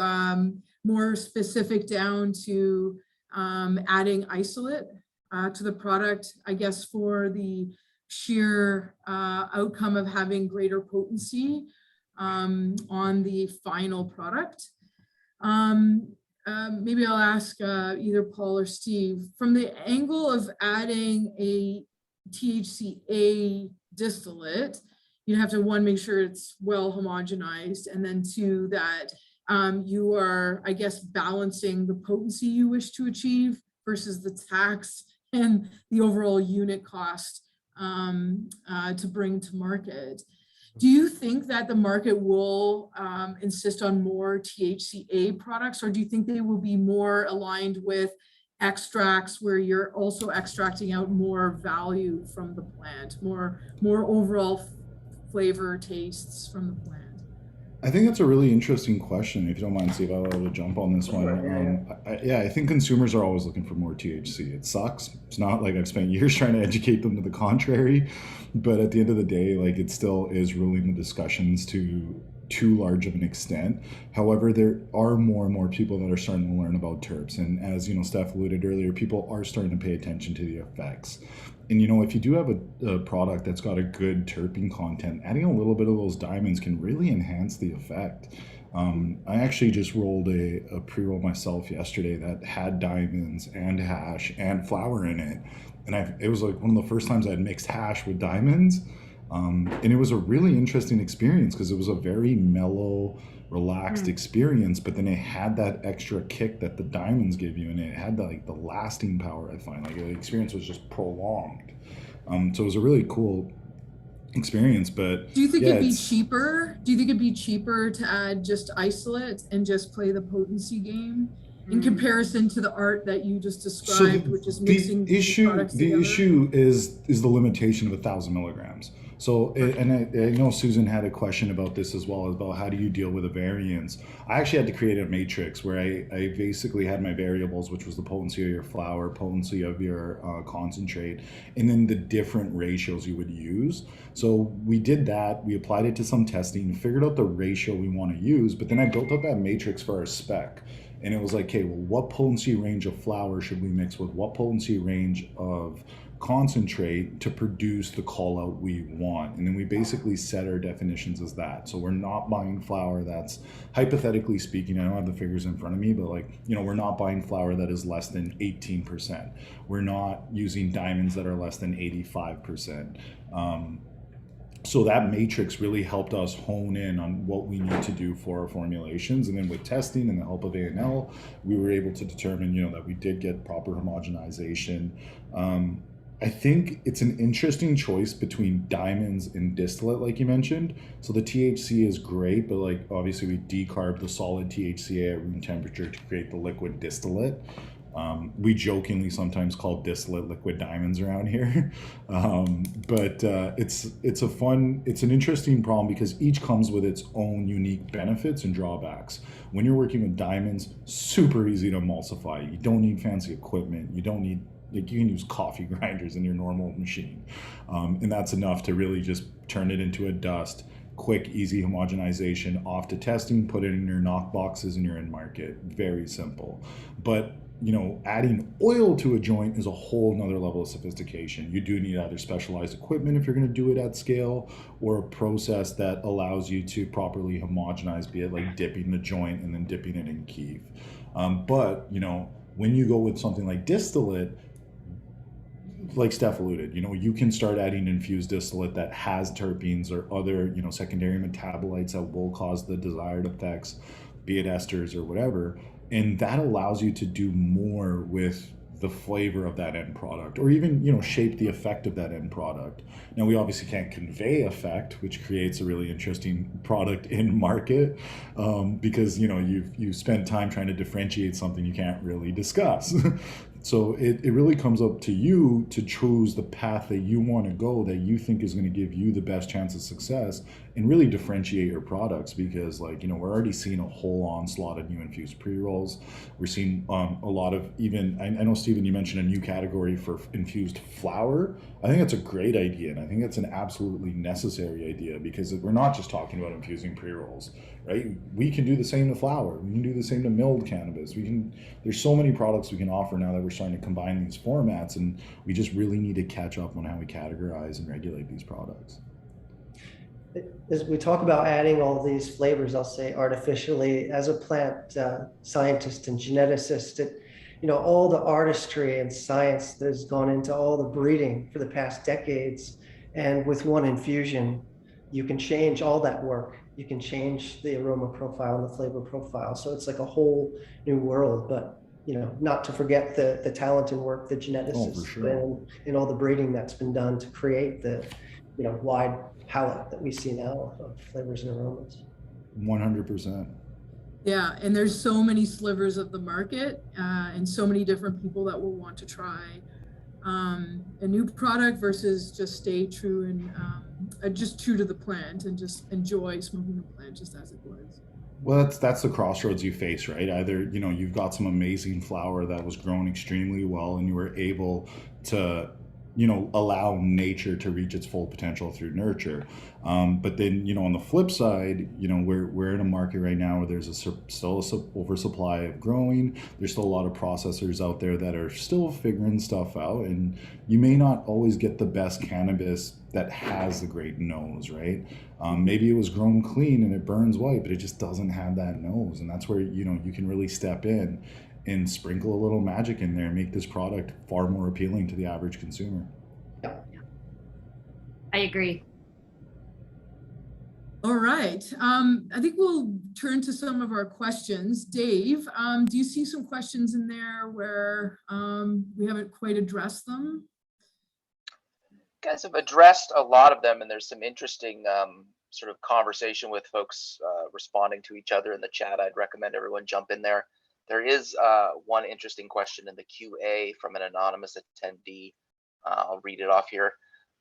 more specific down to adding isolate to the product, I guess, for the sheer outcome of having greater potency on the final product. Maybe I'll ask either Paul or Steve, from the angle of adding a THCA distillate, you have to, one, make sure it's well homogenized, and then two, that you are, I guess, balancing the potency you wish to achieve versus the tax and the overall unit cost to bring to market. Do you think that the market will insist on more THCA products, or do you think they will be more aligned with extracts where you're also extracting out more value from the plant, more overall flavor tastes from the plant? I think that's a really interesting question. If you don't mind, Steve, I'll to jump on this one. I think consumers are always looking for more THC. It sucks. It's not like I've spent years trying to educate them to the contrary, but at the end of the day, like, it still is ruling the discussions to too large of an extent. However, there are more and more people that are starting to learn about terps, and as Steph alluded earlier, people are starting to pay attention to the effects. And if you do have a product that's got a good terpene content, adding a little bit of those diamonds can really enhance the effect. I actually just rolled a pre-roll myself yesterday that had diamonds and hash and flour in it, and it was like one of the first times I'd mixed hash with diamonds. And it was a really interesting experience because it was a very mellow, relaxed experience, but then it had that extra kick that the diamonds give you, and it had the lasting power. I find the experience was just prolonged. So it was a really cool experience. But do you think it'd be cheaper? Do you think it'd be cheaper to add just isolate and just play the potency game in comparison to the art that you just described, which is mixing the issue is the limitation of 1,000 milligrams. So, and I know Susan had a question about this as well, about how do you deal with a variance. I actually had to create a matrix where I basically had my variables, which was the potency of your flour, potency of your concentrate, and then the different ratios you would use. So we did that, we applied it to some testing, figured out the ratio we want to use, but then I built up that matrix for our spec. And it was like, okay, well, what potency range of flour should we mix with what potency range of concentrate to produce the call out we want? And then we basically set our definitions as that. So we're not buying flour that's, hypothetically speaking, I don't have the figures in front of me, but we're not buying flour that is less than 18%. We're not using diamonds that are less than 85%. So that matrix really helped us hone in on what we need to do for our formulations. And then with testing and the help of A&L, we were able to determine, that we did get proper homogenization. I think it's an interesting choice between diamonds and distillate, like you mentioned. So the THC is great, but obviously we decarb the solid THCA at room temperature to create the liquid distillate. We jokingly sometimes call distillate liquid diamonds around here. But it's an interesting problem because each comes with its own unique benefits and drawbacks. When you're working with diamonds, super easy to emulsify. You don't need fancy equipment. You don't need, you can use coffee grinders in your normal machine. And that's enough to really just turn it into a dust. Quick, easy homogenization, off to testing, put it in your knock boxes and you're in market. Very simple. But adding oil to a joint is a whole nother level of sophistication. You do need either specialized equipment if you're going to do it at scale, or a process that allows you to properly homogenize, be it like dipping the joint and then dipping it in keef. But when you go with something like distillate, like Steph alluded, you can start adding infused distillate that has terpenes or other, secondary metabolites that will cause the desired effects, be it esters or whatever. And that allows you to do more with the flavor of that end product, or even, you know, shape the effect of that end product. Now, we obviously can't convey effect, which creates a really interesting product in market, because, you know, you've spent time trying to differentiate something you can't really discuss. So it really comes up to you to choose the path that you want to go, that you think is going to give you the best chance of success, and really differentiate your products. Because, like, you know, we're already seeing a whole onslaught of new infused pre-rolls. We're seeing a lot of, even, I know, Stephen, you mentioned a new category for infused flower. I think that's a great idea, and I think that's an absolutely necessary idea, because we're not just talking about infusing pre-rolls, right? We can do the same to flower. We can do the same to milled cannabis. There's so many products we can offer now that we're starting to combine these formats, and we just really need to catch up on how we categorize and regulate these products. As we talk about adding all these flavors, I'll say artificially, as a plant scientist and geneticist, you know, all the artistry and science that has gone into all the breeding for the past decades, and with one infusion, you can change all that work. You can change the aroma profile and the flavor profile. So it's like a whole new world. But, you know, not to forget the talent and work the geneticists and all the breeding that's been done to create the, you know, wide palette that we see now of flavors and aromas. 100%. Yeah, and there's so many slivers of the market, and so many different people that will want to try a new product versus just stay true and just true to the plant and just enjoy smoking the plant just as it was. Well, that's the crossroads you face, right? Either, you know, you've got some amazing flower that was grown extremely well, and you were able to, you know, allow nature to reach its full potential through nurture. But then, you know, on the flip side, you know, we're in a market right now where there's still a oversupply of growing. There's still a lot of processors out there that are still figuring stuff out, and you may not always get the best cannabis that has the great nose, right? Maybe it was grown clean and it burns white, but it just doesn't have that nose. And that's where, you know, you can really step in and sprinkle a little magic in there and make this product far more appealing to the average consumer. Yeah. I agree. All right. I think we'll turn to some of our questions. Dave, do you see some questions in there where we haven't quite addressed them? You guys have addressed a lot of them, and there's some interesting sort of conversation with folks responding to each other in the chat. I'd recommend everyone jump in there. There is one interesting question in the QA from an anonymous attendee. I'll read it off here.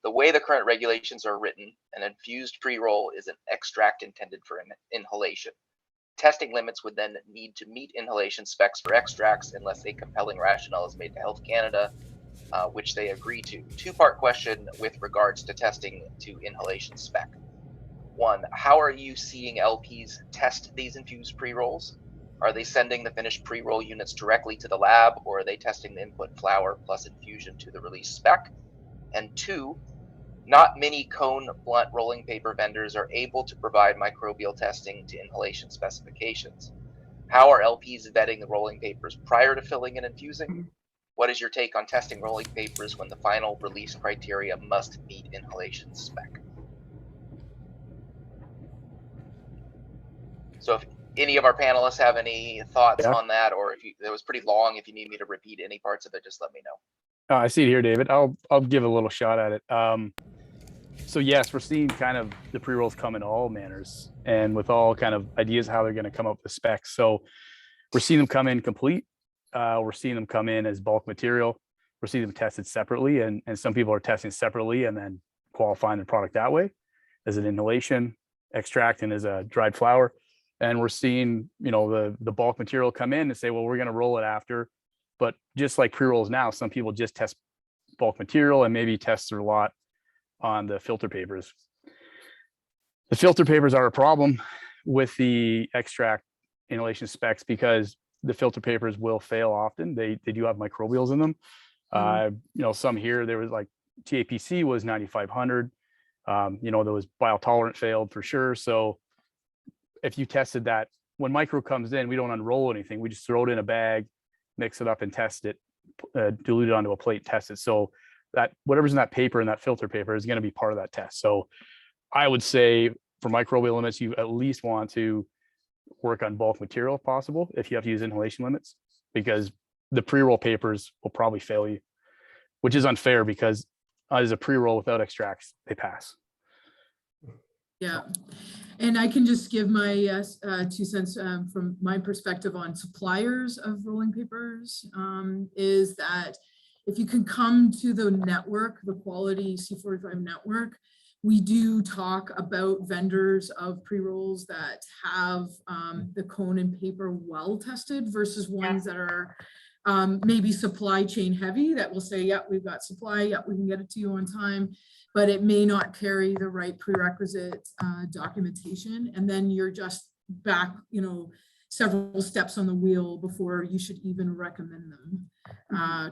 The way the current regulations are written, an infused pre-roll is an extract intended for inhalation. Testing limits would then need to meet inhalation specs for extracts unless a compelling rationale is made to Health Canada, which they agree to. Two-part question with regards to testing to inhalation spec. One, how are you seeing LPs test these infused pre-rolls? Are they sending the finished pre-roll units directly to the lab, or are they testing the input flower plus infusion to the release spec? And two, not many cone blunt rolling paper vendors are able to provide microbial testing to inhalation specifications. How are LPs vetting the rolling papers prior to filling and infusing? What is your take on testing rolling papers when the final release criteria must meet inhalation spec? So if any of our panelists have any thoughts on that, or if it was pretty long, if you need me to repeat any parts of it, just let me know. I see it here, David. I'll give a little shot at it. So yes, we're seeing kind of the pre-rolls come in all manners and with all kind of ideas how they're going to come up with specs. So we're seeing them come in complete. We're seeing them come in as bulk material. We're seeing them tested separately, and some people are testing separately and then qualifying the product that way as an inhalation extract and as a dried flower. And we're seeing, you know, the bulk material come in and say, well, we're going to roll it after. But just like pre-rolls now, some people just test bulk material and maybe test their lot on the filter papers. The filter papers are a problem with the extract inhalation specs because the filter papers will fail often. They do have microbials in them. You know, some here, there was like TAPC was 9,500. You know, those biotolerant failed for sure. So if you tested that, when micro comes in, we don't unroll anything. We just throw it in a bag, mix it up and test it, dilute it onto a plate, test it. So that whatever's in that paper and that filter paper is going to be part of that test. So I would say for microbial limits, you at least want to work on bulk material if possible, if you have to use inhalation limits, because the pre-roll papers will probably fail you, which is unfair because as a pre-roll without extracts, they pass. Yeah, and I can just give my 2 cents from my perspective on suppliers of rolling papers, is that if you can come to the network, the quality C45 network, we do talk about vendors of pre-rolls that have the cone and paper well tested versus ones that are maybe supply chain heavy that will say, yeah, we've got supply, yeah, we can get it to you on time, but it may not carry the right prerequisite documentation. And then you're just back, you know, several steps on the wheel before you should even recommend them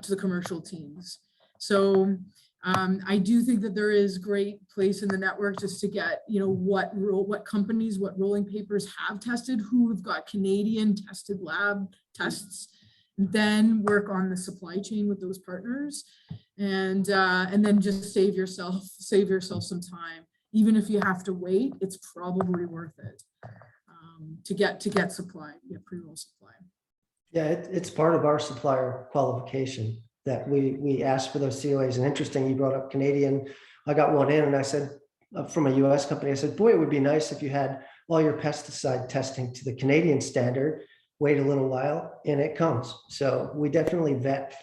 to the commercial teams. So I do think that there is great place in the network just to get, you know, what companies, what rolling papers have tested, who have got Canadian tested lab tests, then work on the supply chain with those partners, and then just save yourself some time. Even if you have to wait, it's probably worth it to get supply, get pre-roll supply. Yeah, it's part of our supplier qualification that we ask for those COAs. And interesting, you brought up Canadian. I got one in and I said, from a US company, I said, boy, it would be nice if you had all your pesticide testing to the Canadian standard, wait a little while and it comes. So we definitely vet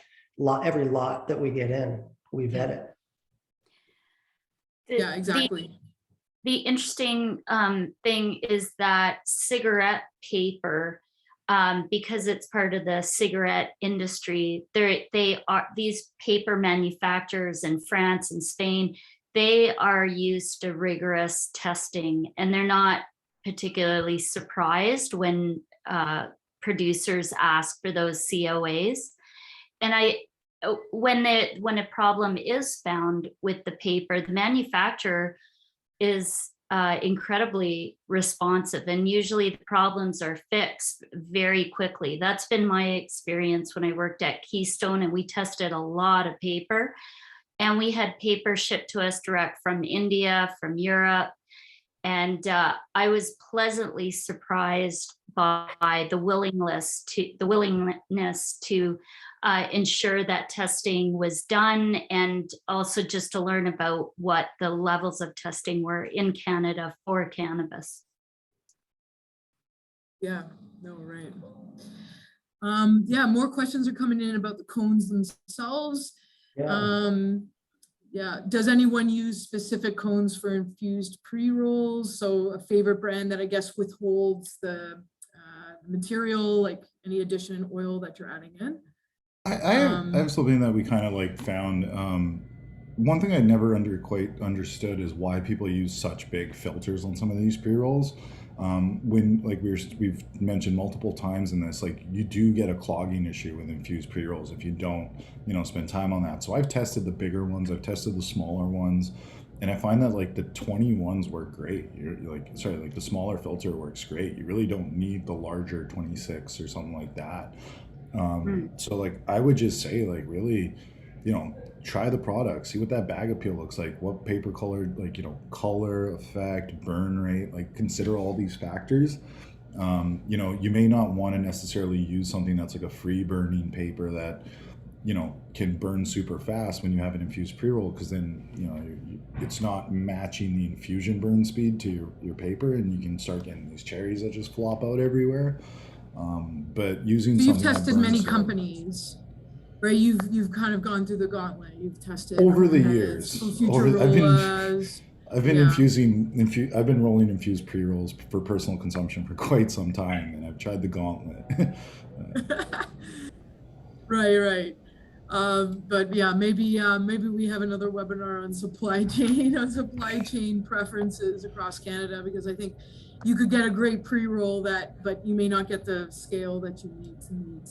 every lot that we get in, we vet it. Yeah, exactly. The interesting thing is that cigarette paper, because it's part of the cigarette industry, these paper manufacturers in France and Spain, they are used to rigorous testing, and they're not particularly surprised when producers ask for those COAs. And when a problem is found with the paper, the manufacturer is incredibly responsive, and usually the problems are fixed very quickly. That's been my experience when I worked at Keystone, and we tested a lot of paper, and we had paper shipped to us direct from India, from Europe. And I was pleasantly surprised by the willingness to ensure that testing was done, and also just to learn about what the levels of testing were in Canada for cannabis. Yeah, no, right. Yeah, more questions are coming in about the cones themselves. Yeah, does anyone use specific cones for infused pre-rolls? So a favorite brand that I guess withholds the material, like any addition in oil that you're adding in? I have something that we kind of like found. One thing I never quite understood is why people use such big filters on some of these pre-rolls. When like we've mentioned multiple times in this, like you do get a clogging issue with infused pre-rolls if you don't, spend time on that. So I've tested the bigger ones, I've tested the smaller ones, and I find that like the 21s work great. You're like the smaller filter works great. You really don't need the larger 26 or something like that. So like I would just say like really, try the product, see what that bag appeal looks like, what paper color, like, color, effect, burn rate, like consider all these factors. You may not want to necessarily use something that's like a free burning paper that, can burn super fast when you have an infused pre-roll, because then, it's not matching the infusion burn speed to your paper, and you can start getting these cherries that just flop out everywhere. But using So you've something that tested burns many slow. companies. Right, you've kind of gone through the gauntlet. You've tested over the Heads, years. Futurolas. I've been rolling infused pre-rolls for personal consumption for quite some time, and I've tried the gauntlet. Right. But yeah, maybe we have another webinar on supply chain preferences across Canada, because I think you could get a great pre-roll but you may not get the scale that you need to meet.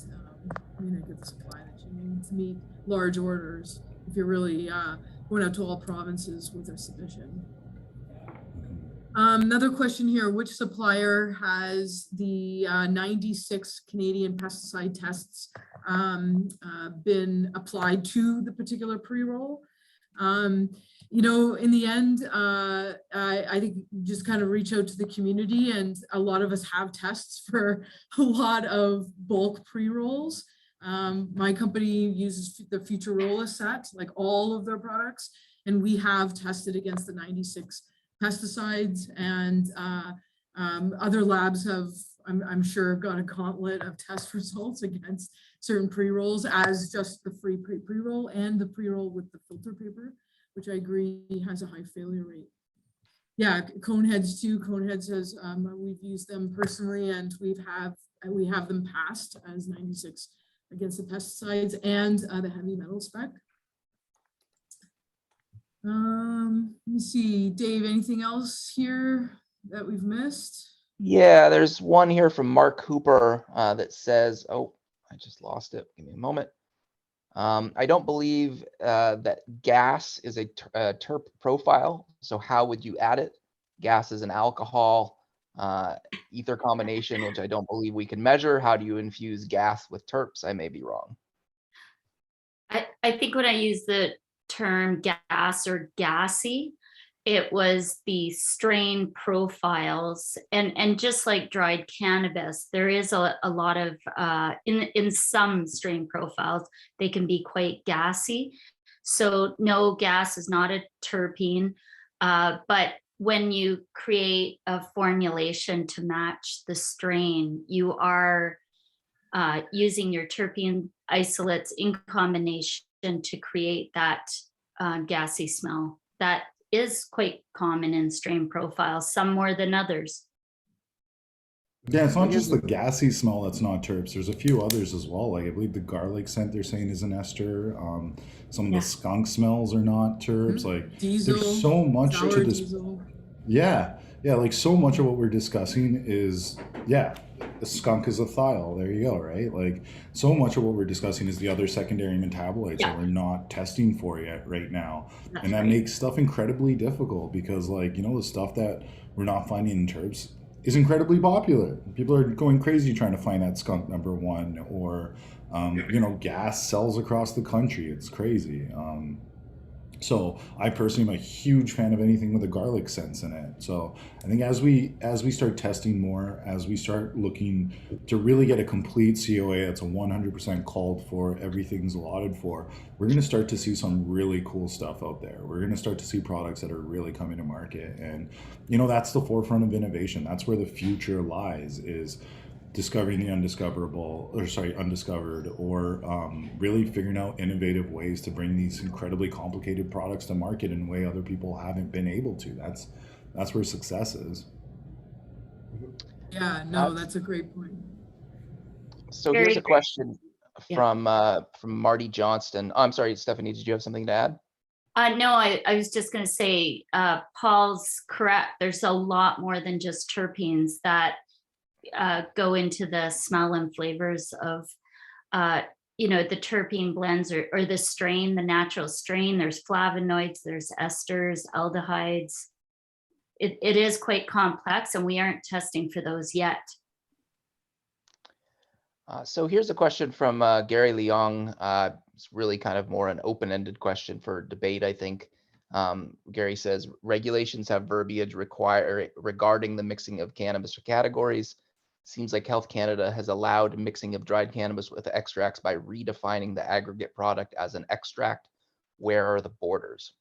You may not get the supply that you need to meet large orders if you're really going out to all provinces with a submission. Another question here: which supplier has the 96 Canadian pesticide tests been applied to the particular pre-roll? In the end, I think you just kind of reach out to the community, and a lot of us have tests for a lot of bulk pre-rolls. My company uses the Futurola set, like all of their products, and we have tested against the 96 pesticides, and other labs have, I'm sure, got a gauntlet of test results against certain pre-rolls as just the free pre-roll and the pre-roll with the filter paper, which I agree has a high failure rate. Yeah, Coneheads too. Coneheads has, we've used them personally, and we have them passed as 96 against the pesticides and the heavy metal spec. Let me see, Dave, anything else here that we've missed? Yeah, there's one here from Mark Hooper that says, oh, I just lost it. Give me a moment. I don't believe that gas is a terp profile. So how would you add it? Gas is an alcohol ether combination, which I don't believe we can measure. How do you infuse gas with terps? I may be wrong. I think when I use the term gas or gassy, it was the strain profiles, and just like dried cannabis, there is a lot of in some strain profiles, they can be quite gassy. So no, gas is not a terpene, but when you create a formulation to match the strain, you are using your terpene isolates in combination to create that gassy smell. That is quite common in strain profiles, some more than others. Yeah, it's not just the gassy smell that's not terps. There's a few others as well. Like I believe the garlic scent they're saying is an ester. Some of the skunk smells are not terps. Like Diesel, there's so much sour to this. diesel. Yeah, like so much of what we're discussing is, a skunk is a thiol. There you go, right? Like so much of what we're discussing is the other secondary metabolites that we're not testing for yet right now. That's and that right. makes stuff incredibly difficult because like, the stuff that we're not finding in terps is incredibly popular. People are going crazy trying to find that skunk number one, or, gas sells across the country. It's crazy. So I personally am a huge fan of anything with a garlic sense in it. So I think as we start testing more, as we start looking to really get a complete COA that's a 100% called for, everything's allotted for, we're going to start to see some really cool stuff out there. We're going to start to see products that are really coming to market. And, that's the forefront of innovation. That's where the future lies, is discovering the undiscovered, or really figuring out innovative ways to bring these incredibly complicated products to market in a way other people haven't been able to. That's where success is. Yeah, no, that's a great point. So Very here's a great. question Yeah. from Marty Johnston. Oh, I'm sorry, Stephanie, did you have something to add? No, I was just going to say, Paul's correct. There's a lot more than just terpenes that go into the smell and flavors of, the terpene blends or the strain, the natural strain. There's flavonoids, there's esters, aldehydes. It is quite complex, and we aren't testing for those yet. So here's a question from Gary Leong. It's really kind of more an open-ended question for debate, I think. Gary says, regulations have verbiage regarding the mixing of cannabis categories. Seems like Health Canada has allowed mixing of dried cannabis with extracts by redefining the aggregate product as an extract. Where are the borders?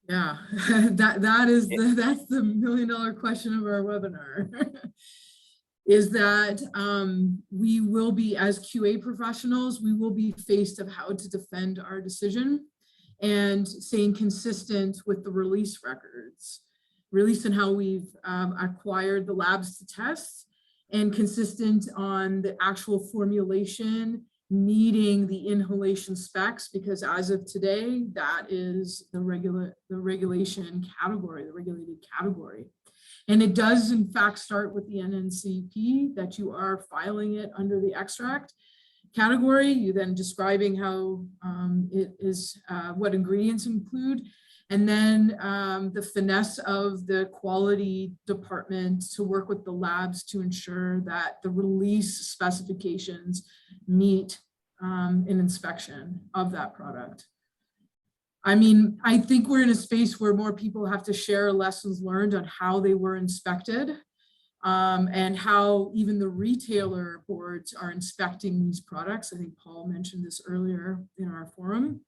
Yeah, that's the $1 million question of our webinar. Is that we will be, as QA professionals, we will be faced of how to defend our decision and staying consistent with the release records, release and how we've acquired the labs to test, and consistent on the actual formulation meeting the inhalation specs, because as of today, that is the regulation category, the regulated category. And it does in fact start with the NNCP, that you are filing it under the extract category. You then describing how it is, what ingredients include, and then the finesse of the quality department to work with the labs to ensure that the release specifications meet an inspection of that product. I mean, I think we're in a space where more people have to share lessons learned on how they were inspected. and how even the retailer boards are inspecting these products. I think Paul mentioned this earlier in our forum,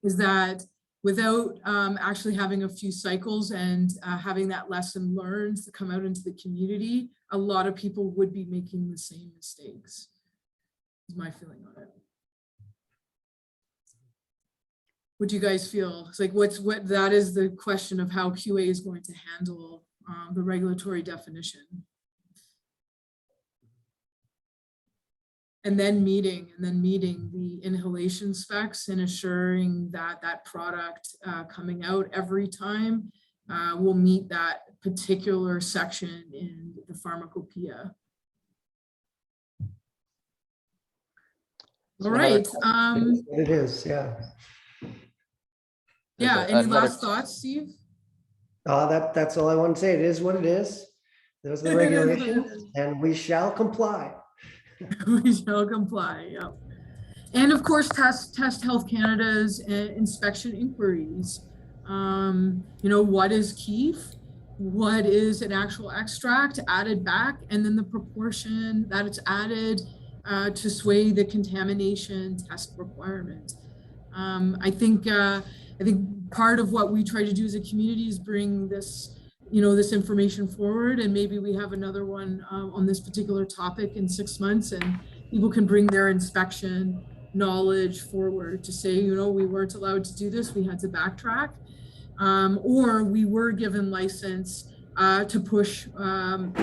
is that without actually having a few cycles and having that lesson learned to come out into the community, a lot of people would be making the same mistakes, is my feeling on it. What do you guys feel? It's like, that is the question of how QA is going to handle the regulatory definition. And then meeting the inhalation specs and assuring that that product coming out every time will meet that particular section in the pharmacopoeia. All right. It is, yeah. Yeah, any last thoughts, Steve? That's all I want to say. It is what it is. Those are the regulations, and we shall comply. We shall comply, yeah. And of course, test Health Canada's inspection inquiries. You know, what is keef? What is an actual extract added back? And then the proportion that it's added to sway the contamination test requirement. I think part of what we try to do as a community is bring this, you know, this information forward, and maybe we have another one on this particular topic in 6 months, and people can bring their inspection knowledge forward to say, you know, we weren't allowed to do this, we had to backtrack, or we were given license to push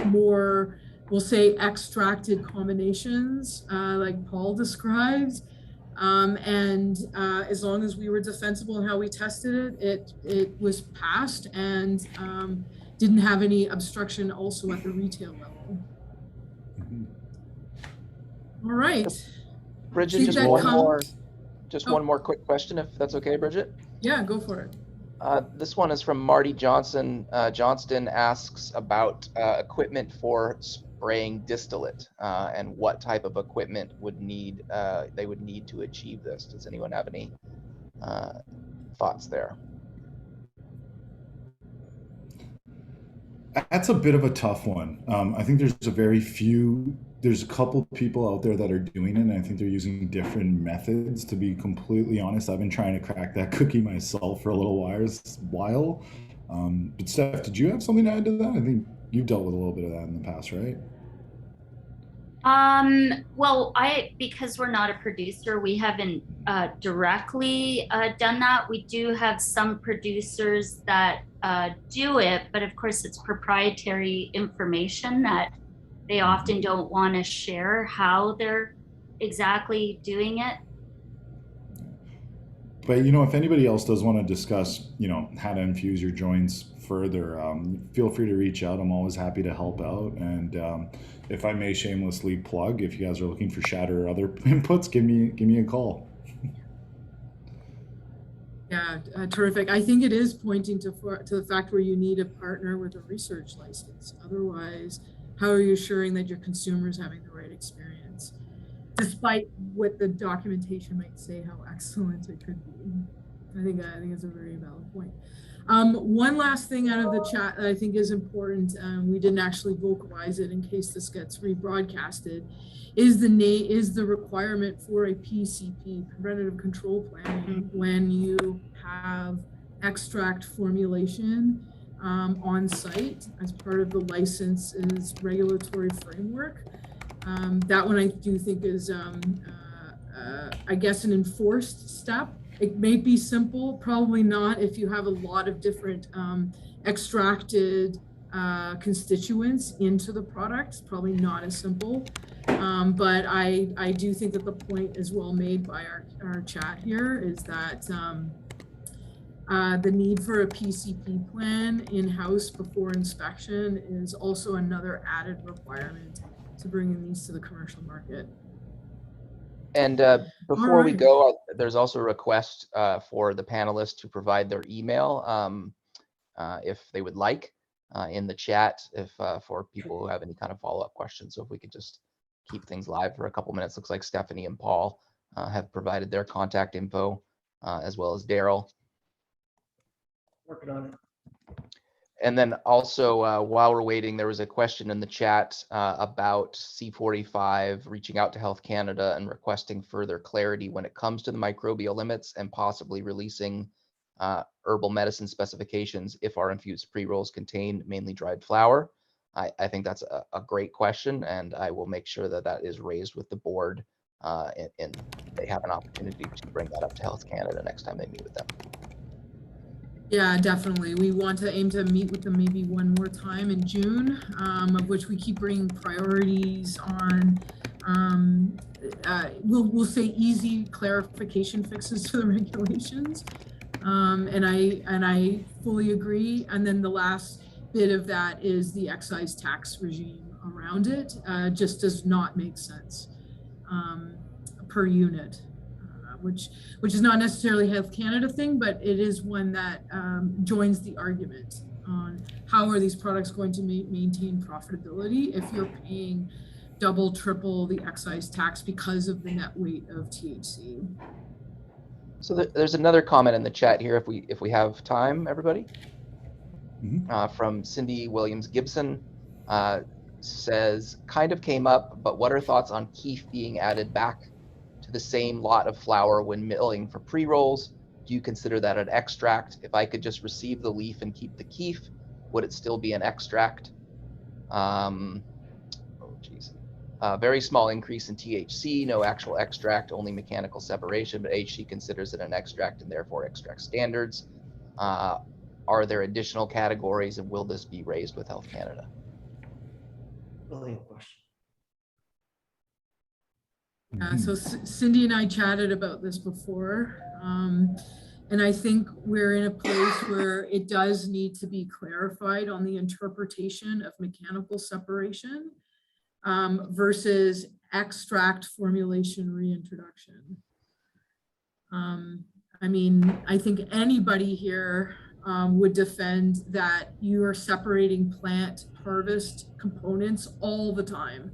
more, we'll say, extracted combinations, like Paul describes. And as long as we were defensible in how we tested it, it was passed, and didn't have any obstruction also at the retail level. All right. Bridget, just one more quick question, if that's okay, Bridget. Yeah, go for it. This one is from Marty Johnson. Johnston asks about equipment for spraying distillate and what type of equipment they would need to achieve this. Does anyone have any thoughts there? That's a bit of a tough one. I think there's a couple people out there that are doing it, and I think they're using different methods. To be completely honest, I've been trying to crack that cookie myself for a little while. But Steph, did you have something to add to that? I think you've dealt with a little bit of that in the past, right? Well, because we're not a producer, we haven't directly done that. We do have some producers that do it, but of course it's proprietary information that they often don't want to share how they're exactly doing it. But, you know, if anybody else does want to discuss, you know, how to infuse your joints further, feel free to reach out. I'm always happy to help out. And if I may shamelessly plug, if you guys are looking for shatter or other inputs, give me a call. Yeah, terrific. I think it is pointing to the fact where you need a partner with a research license. Otherwise, how are you assuring that your consumer is having the right experience, despite what the documentation might say how excellent it could be? I think it's a very valid point. One last thing out of the chat that I think is important, we didn't actually vocalize it in case this gets rebroadcasted, is the requirement for a PCP, preventative control planning, when you have extract formulation on site as part of the license's regulatory framework. That one I do think is, I guess, an enforced step. It may be simple, probably not if you have a lot of different extracted constituents into the product, probably not as simple. But I do think that the point is well made by our chat here, is that the need for a PCP plan in-house before inspection is also another added requirement to bringing these to the commercial market. And before we go, there's also a request for the panelists to provide their email if they would like in the chat, if for people who have any kind of follow-up questions. So if we could just keep things live for a couple minutes. Looks like Stephanie and Paul have provided their contact info, as well as Daryl. Working on it. And then also, while we're waiting, there was a question in the chat about C45 reaching out to Health Canada and requesting further clarity when it comes to the microbial limits and possibly releasing herbal medicine specifications if our infused pre-rolls contain mainly dried flower. I think that's a great question, and I will make sure that that is raised with the board and they have an opportunity to bring that up to Health Canada next time they meet with them. Yeah, definitely. We want to aim to meet with them maybe one more time in June, of which we keep bringing priorities on. We'll say easy clarification fixes to the regulations, and I fully agree. And then the last bit of that is the excise tax regime around it. Just does not make sense per unit. Which is not necessarily a Health Canada thing, but it is one that joins the argument on how are these products going to maintain profitability if you're paying double, triple the excise tax because of the net weight of THC. So there's another comment in the chat here, if we have time, everybody. From Cindy Williams Gibson, says, kind of came up, but what are thoughts on keef being added back to the same lot of flour when milling for pre-rolls? Do you consider that an extract? If I could just receive the leaf and keep the keef, would it still be an extract? Very small increase in THC, no actual extract, only mechanical separation, but HC considers it an extract and therefore extract standards. Are there additional categories, and will this be raised with Health Canada? Brilliant question. So Cindy and I chatted about this before, and I think we're in a place where it does need to be clarified on the interpretation of mechanical separation versus extract formulation reintroduction. I mean, I think anybody here would defend that you are separating plant harvest components all the time.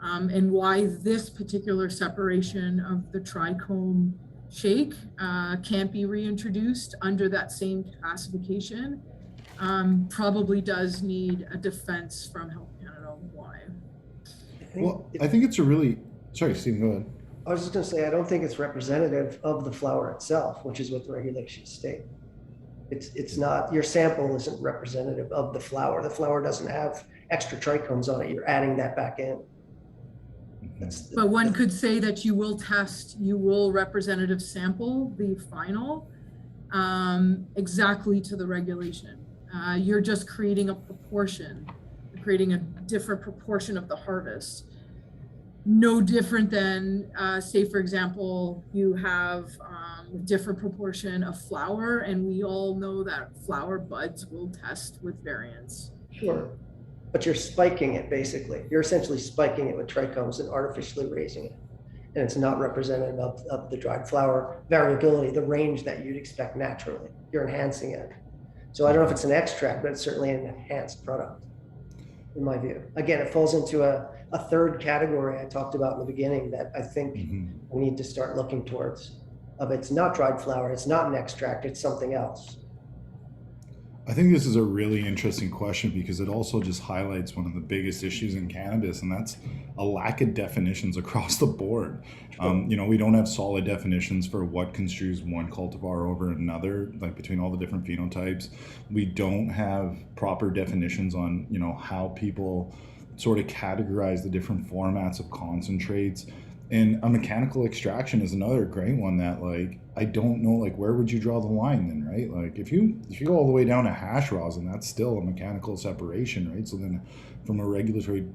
And why this particular separation of the trichome shake can't be reintroduced under that same classification probably does need a defense from Health Canada on why. I think it's a really, sorry, Stephen, go ahead. I was just going to say, I don't think it's representative of the flower itself, which is what the regulations state. It's not, your sample isn't representative of the flower. The flower doesn't have extra trichomes on it. You're adding that back in. But one could say that you will representative sample the final exactly to the regulation. You're just creating a proportion, creating a different proportion of the harvest. No different than, say, for example, you have a different proportion of flower, and we all know that flower buds will test with variance. Sure. But you're spiking it, basically. You're essentially spiking it with trichomes and artificially raising it. And it's not representative of the dried flower variability, the range that you'd expect naturally. You're enhancing it. So I don't know if it's an extract, but it's certainly an enhanced product, in my view. Again, it falls into a third category I talked about in the beginning that I think we need to start looking towards. It's not dried flower, it's not an extract, it's something else. I think this is a really interesting question because it also just highlights one of the biggest issues in cannabis, and that's a lack of definitions across the board. You know, we don't have solid definitions for what construes one cultivar over another, like between all the different phenotypes. We don't have proper definitions on, you know, how people sort of categorize the different formats of concentrates. And a mechanical extraction is another great one that, like, I don't know, like, where would you draw the line then, right? Like, if you go all the way down to hash rosin, that's still a mechanical separation, right? So then from a regulatory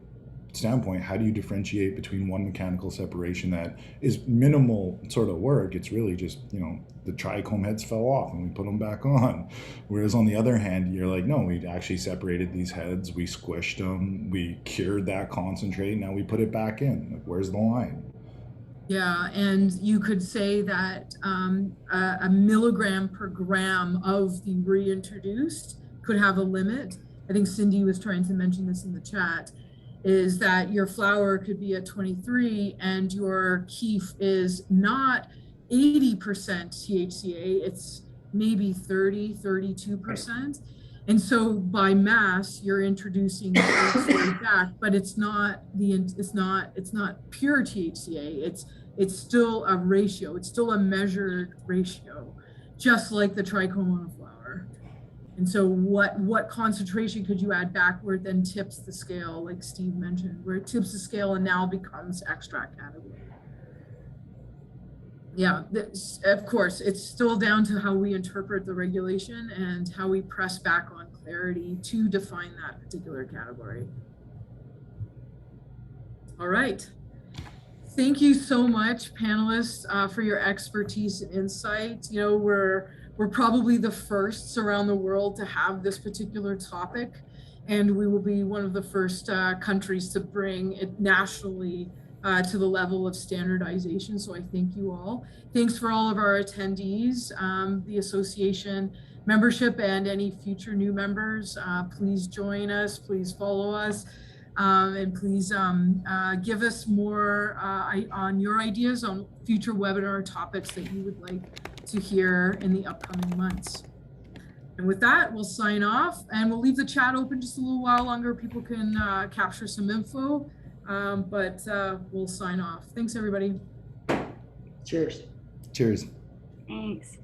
standpoint, how do you differentiate between one mechanical separation that is minimal sort of work? It's really just, you know, the trichome heads fell off and we put them back on. Whereas on the other hand, you're like, no, we actually separated these heads, we squished them, we cured that concentrate, now we put it back in. Like, where's the line? Yeah, and you could say that a milligram per gram of the reintroduced could have a limit. I think Cindy was trying to mention this in the chat, is that your flower could be at 23 and your keef is not 80% THCA, it's maybe 30, 32%. And so by mass, you're introducing THCA back, but it's not pure THCA. It's still a ratio. It's still a measured ratio, just like the trichoma flower. And so what concentration could you add back where it then tips the scale, like Steve mentioned, where it tips the scale and now becomes extract category? Yeah, of course, it's still down to how we interpret the regulation and how we press back on clarity to define that particular category. All right. Thank you so much, panelists, for your expertise and insight. You know, we're probably the firsts around the world to have this particular topic, and we will be one of the first countries to bring it nationally to the level of standardization. So I thank you all. Thanks for all of our attendees, the association membership, and any future new members. Please join us, please follow us. And please give us more on your ideas on future webinar topics that you would like to hear in the upcoming months. And with that, we'll sign off and we'll leave the chat open just a little while longer. People can capture some info, but we'll sign off. Thanks, everybody. Cheers. Cheers. Thanks.